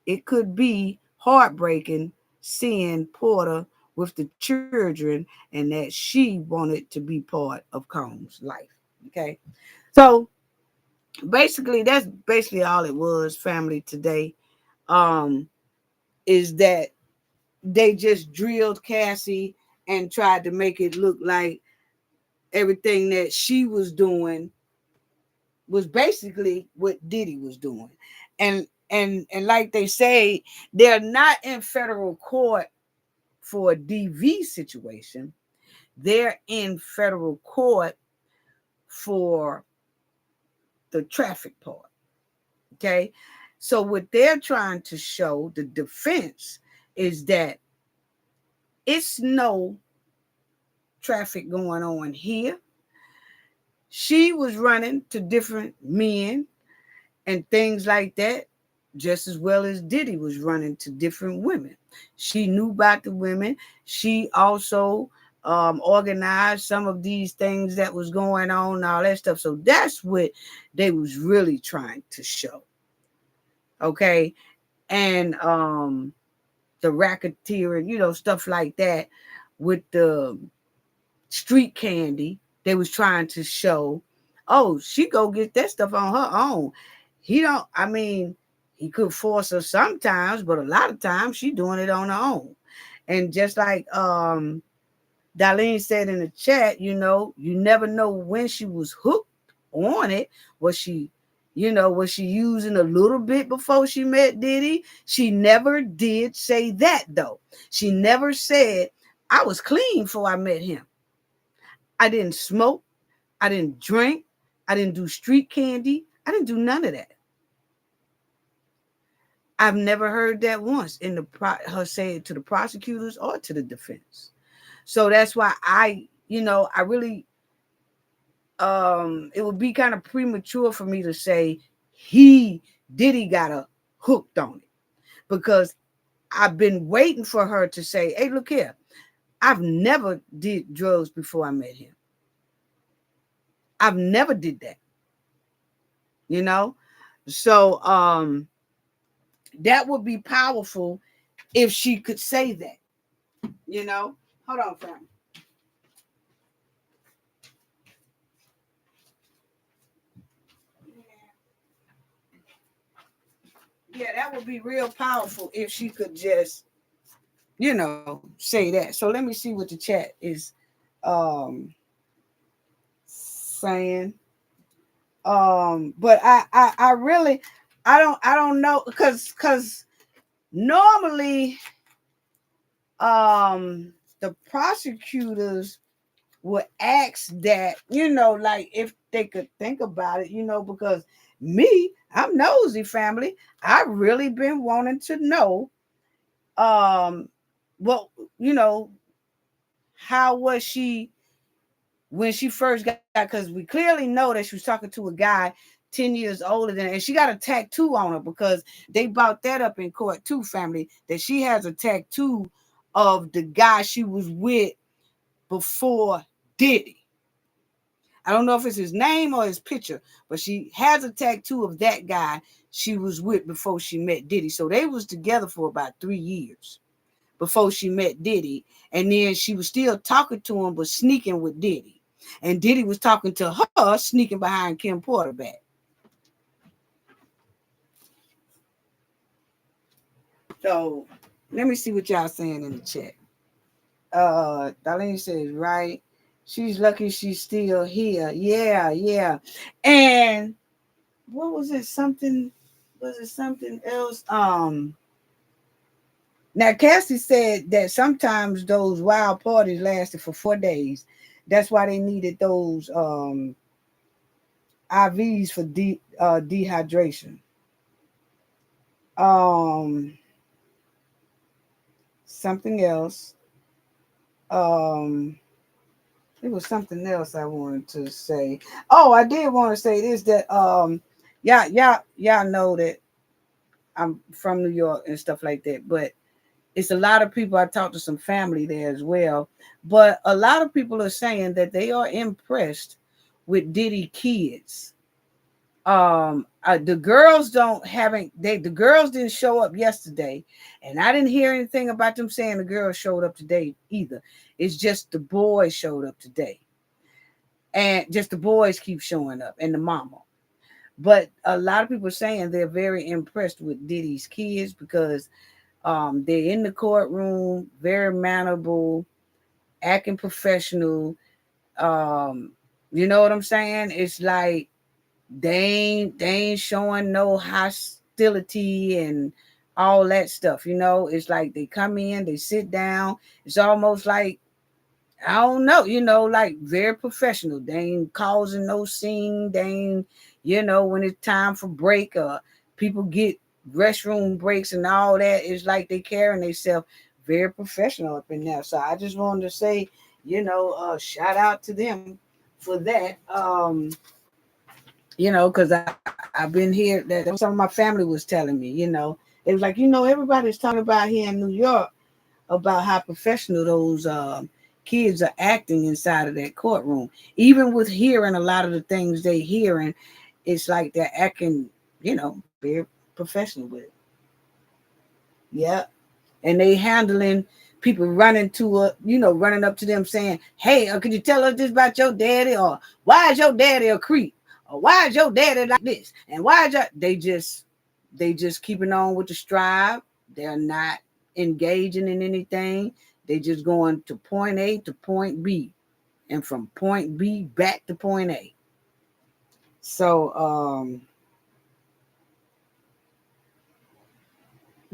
it could be heartbreaking seeing Porter with the children and that she wanted to be part of Combs' life. Okay. So basically, that's basically all it was, family, today. Um, is that they just drilled Cassie and tried to make it look like everything that she was doing was basically what Diddy was doing. And like they say, they're not in federal court for a DV situation. They're in federal court for the traffic part. Okay. So what they're trying to show, the defense, is that it's no traffic going on here. She was running to different men and things like that, just as well as Diddy was running to different women. She knew about the women. She also organized some of these things that was going on and all that stuff. So that's what they was really trying to show. Okay. And the racketeering, stuff like that with the street candy. They was trying to show, oh, she go get that stuff on her own. He don't, I mean, he could force her sometimes, but a lot of times she doing it on her own. And just like Darlene said in the chat, you never know when she was hooked on it. Was she, was she using a little bit before she met Diddy? She never did say that though. She never said, I was clean before I met him. I didn't smoke. I didn't drink. I didn't do street candy. I didn't do none of that. I've never heard that once in her say it to the prosecutors or to the defense. So that's why I really it would be kind of premature for me to say Diddy got her hooked on it, because I've been waiting for her to say, hey, look here. I've never did drugs before I met him. I've never did that, you know? So that would be powerful if she could say that, you know? Hold on, fam. Yeah, that would be real powerful if she could just, say that. So let me see what the chat is um saying. But I really I don't know because normally the prosecutors would ask that, like if they could think about it, because me, I'm nosy, family. I really been wanting to know um well, how was she when she first got, because we clearly know that she was talking to a guy 10 years older than her, and she got a tattoo on her because they brought that up in court too, family, that she has a tattoo of the guy she was with before Diddy. I don't know if it's his name or his picture, but she has a tattoo of that guy she was with before she met Diddy. So they was together for about 3 years before she met Diddy. And then she was still talking to him, but sneaking with Diddy. And Diddy was talking to her, sneaking behind Kim Porter back. So let me see what y'all saying in the chat. Darlene says, right. She's lucky she's still here. Yeah, yeah. And what was it? Something else? Now Cassie said that sometimes those wild parties lasted for 4 days. That's why they needed those IVs for dehydration. Um, Something else. Um, it was something else I wanted to say. Oh, I did want to say this that y'all know that I'm from New York and stuff like that, but it's a lot of people. I talked to some family there as well, but a lot of people are saying that they are impressed with Diddy kids. The girls don't haven't they the girls didn't show up yesterday, and I didn't hear anything about them saying the girls showed up today either. It's just the boys showed up today, and just the boys keep showing up and the mama. But a lot of people are saying they're very impressed with Diddy's kids because they're in the courtroom, very mannerable, acting professional. um you know what I'm saying? It's like they ain't showing no hostility and all that stuff. It's like they come in, they sit down. It's almost like, I don't know, like very professional. They ain't causing no scene. They ain't, when it's time for break or people get restroom breaks and all that, it's like they carrying themselves very professional up in there. So I just wanted to say, shout out to them for that. Because I've been here, that was some of my family was telling me, it was like, everybody's talking about here in New York about how professional those kids are acting inside of that courtroom. Even with hearing a lot of the things they hearing, it's like they're acting, very professional with it. Yeah. And they handling people running to running up to them saying, hey, could you tell us this about your daddy? Or why is your daddy a creep? Or why is your daddy like this? And why is they just keeping on with the strive. They're not engaging in anything. They just going to point A to point B, and from point B back to point A. So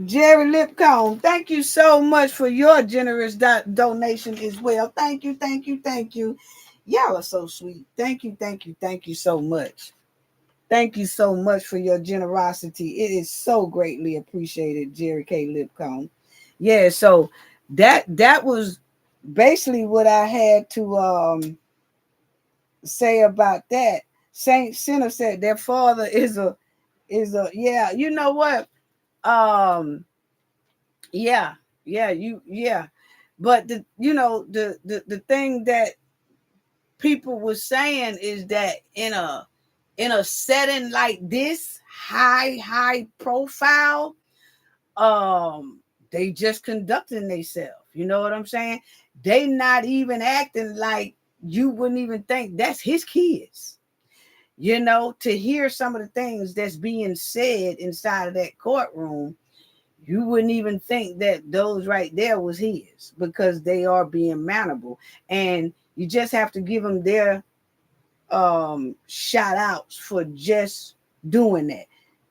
Jerry Lipcomb, thank you so much for your generous donation as well. Thank you, thank you, thank you. Y'all are so sweet. Thank you, thank you, thank you so much. Thank you so much for your generosity. It is so greatly appreciated, Jerry K. Lipcomb. Yeah, so that was basically what I had to say about that. Saint Sinner said their father is a yeah. You know what? Um Yeah, yeah. But the thing that people was saying is that in a setting like this, high profile, um, they just conducting themselves. You know what I'm saying? They not even acting like you wouldn't even think that's his kids. To hear some of the things that's being said inside of that courtroom, you wouldn't even think that those right there was his, because they are being mountable. And you just have to give them their shout outs for just doing that,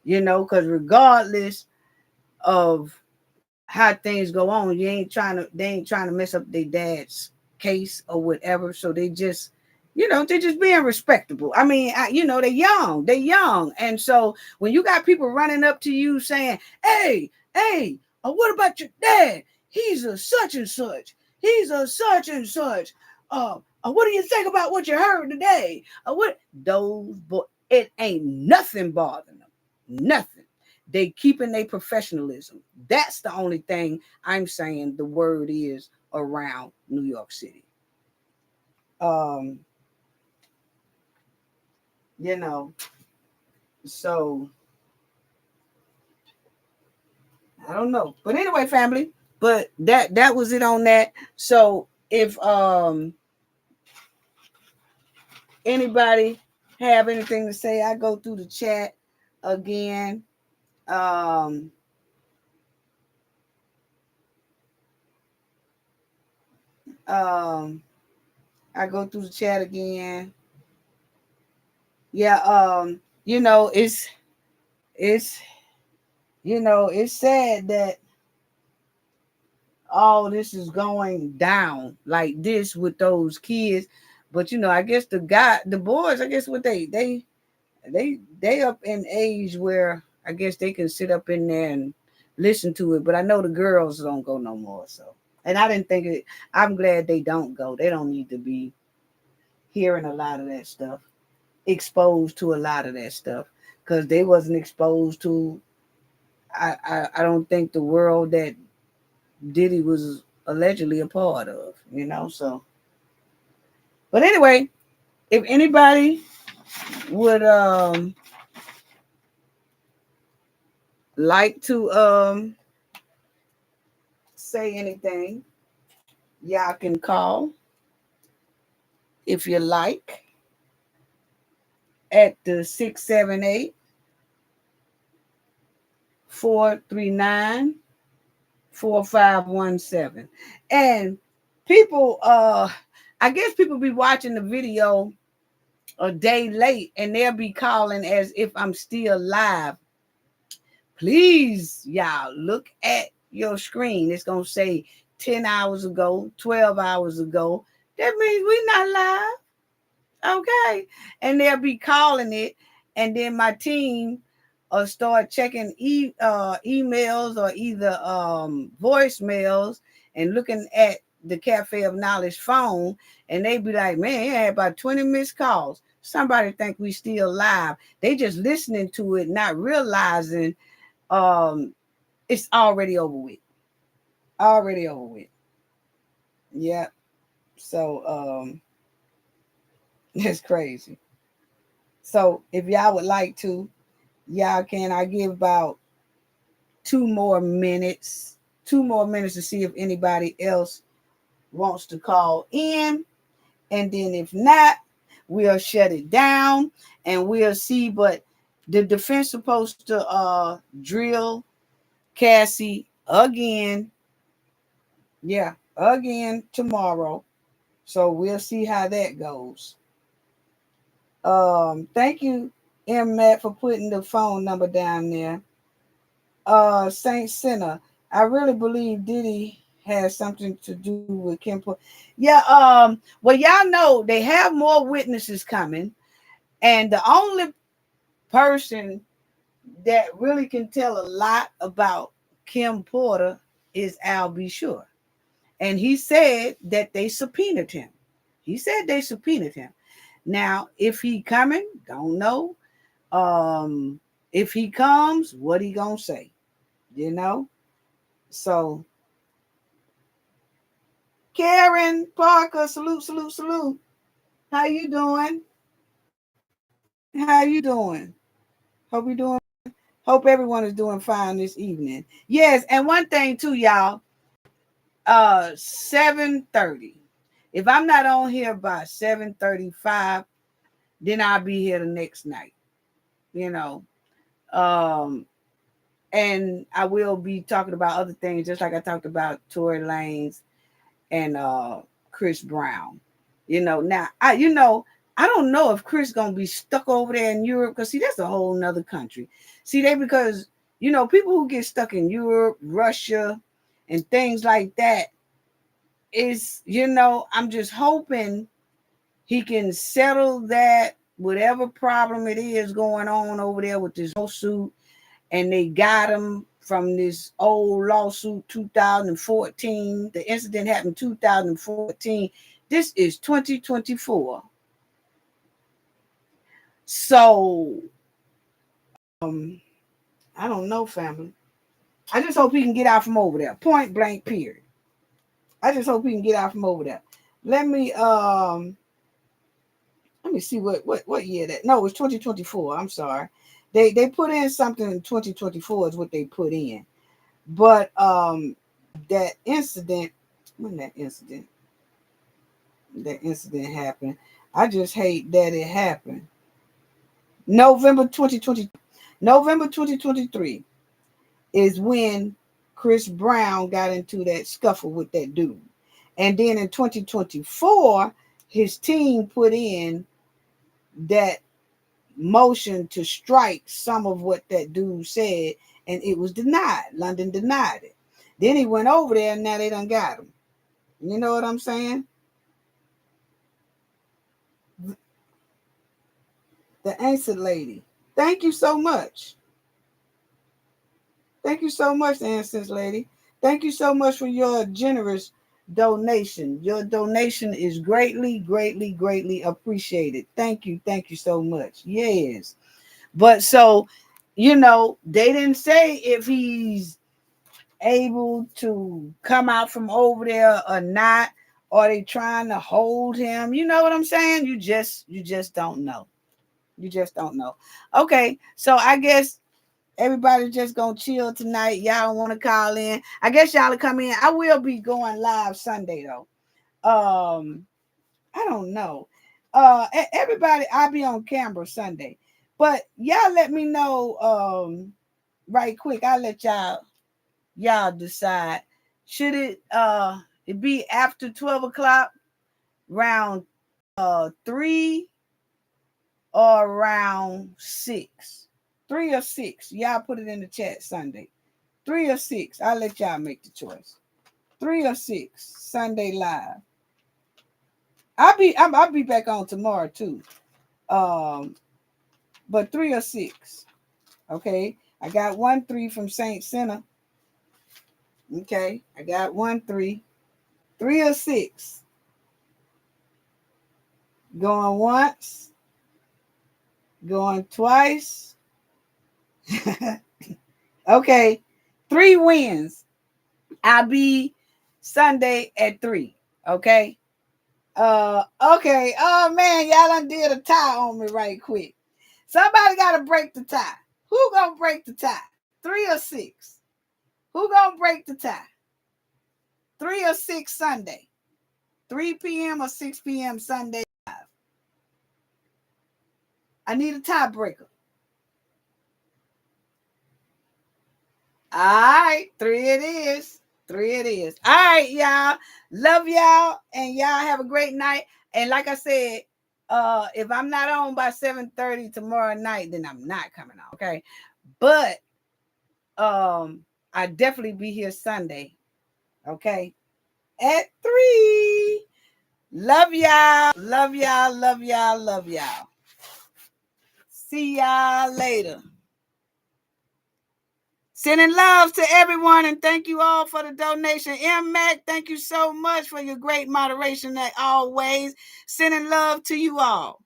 because regardless of how things go on, they ain't trying to mess up their dad's case or whatever. So they're just being respectable. I mean, they're young. And so when you got people running up to you saying, hey, what about your dad? He's a such and such. He's a such and such. What do you think about what you heard today? It ain't nothing bothering them. Nothing. They keeping their professionalism. That's the only thing I'm saying the word is around New York City. Um, you know, so I don't know. But anyway, family, but that was it on that. So if anybody have anything to say, I go through the chat again. Um um I go through the chat again. Yeah, it's it's sad that all this is going down like this with those kids. But I guess the boys, I guess what they up in age where I guess they can sit up in there and listen to it. But I know the girls don't go no more. So, and I didn't think it. I'm glad they don't go. They don't need to be hearing a lot of that stuff, exposed to a lot of that stuff, because they wasn't exposed to. I don't think the world that Diddy was allegedly a part of. So. But anyway, if anybody would like to say anything, y'all can call if you like at the 678-439-4517. And people I guess people be watching the video a day late and they'll be calling as if I'm still live. Please, y'all, look at your screen. It's going to say 10 hours ago, 12 hours ago. That means we're not live. Okay. And they'll be calling it. And then my team start checking emails or either voicemails and looking at the Cafe of Knowledge phone. And they be like, man, you had about 20 missed calls. Somebody think we still live. They just listening to it, not realizing um it's already over with. Already over with. Yeah. So it's crazy. So if y'all would like to, y'all can. I give about 2 more minutes. 2 more minutes to see if anybody else wants to call in. And then if not, we'll shut it down and we'll see. But the defense supposed to drill Cassie again. Yeah, again tomorrow. So we'll see how that goes. Thank you, M Matt, for putting the phone number down there. Saint Sinner, I really believe Diddy has something to do with Kim. Yeah, well, y'all know they have more witnesses coming, and the only person that really can tell a lot about Kim Porter is Al B. Sure. And he said that they subpoenaed him. He said they subpoenaed him. Now, if he coming, don't know. Um, if he comes, what he gonna say? You know? So, Karen Parker, salute, salute, salute. How you doing? How you doing? Hope you doing. Hope everyone is doing fine this evening. Yes, and one thing too, y'all. 7:30. If I'm not on here by 7:35, then I'll be here the next night. You know. Um, and I will be talking about other things, just like I talked about Tory Lanez and Chris Brown. Now I don't know if Chris gonna be stuck over there in Europe, because see, that's a whole nother country. See, because people who get stuck in Europe, Russia, and things like that is, I'm just hoping he can settle that, whatever problem it is going on over there with this lawsuit, and they got him from this old lawsuit 2014. The incident happened 2014. This is 2024. So I don't know, family. I just hope he can get out from over there. Point blank, period. I just hope he can get out from over there. Let me see what year that. No, it's 2024. I'm sorry. They put in something in 2024 is what they put in. But that incident, when that incident happened, I just hate that it happened. November 2023 is when Chris Brown got into that scuffle with that dude. And then in 2024, his team put in that motion to strike some of what that dude said, and it was denied. London denied it. Then he went over there, and now they done got him. You know what I'm saying? The answer lady. Thank you so much. Thank you so much, Answers Lady. Thank you so much for your generous donation. Your donation is greatly, greatly, greatly appreciated. Thank you. Thank you so much. Yes. But so, they didn't say if he's able to come out from over there or not. Or they trying to hold him. You know what I'm saying? You just don't know. You just don't know. Okay, so I guess everybody's just gonna chill tonight. Y'all don't want to call in. I guess y'all will come in. I will be going live Sunday though. I don't know. Everybody, I'll be on camera Sunday. But y'all let me know right quick. I'll let y'all decide. Should it be after 12 o'clock, round 3 or around 6? 3 or 6. Y'all put it in the chat Sunday. 3 or 6. I'll let y'all make the choice. 3 or 6 Sunday live. I'll be back on tomorrow too. But 3 or 6. Okay. I got 1-3 from Saint Center. Okay. I got 1-3. 3 or 6. Going once. Going twice. Okay. 3 wins. I'll be Sunday at 3. Okay. Okay. Oh man, y'all done did a tie on me right quick. Somebody gotta break the tie. Who gonna break the tie? 3 or 6? Who gonna break the tie? 3 or 6 Sunday? 3 p.m. or 6 p.m. Sunday live. I need a tiebreaker. All right, 3 it is. 3 it is. All right, y'all. Love y'all, and y'all have a great night. And like I said, if I'm not on by 7:30 tomorrow night, then I'm not coming on. Okay. But I definitely be here Sunday. Okay. At 3. Love y'all. Love y'all. Love y'all. Love y'all. See y'all later. Sending love to everyone, and thank you all for the donation. M-Mac, thank you so much for your great moderation as always. Sending love to you all.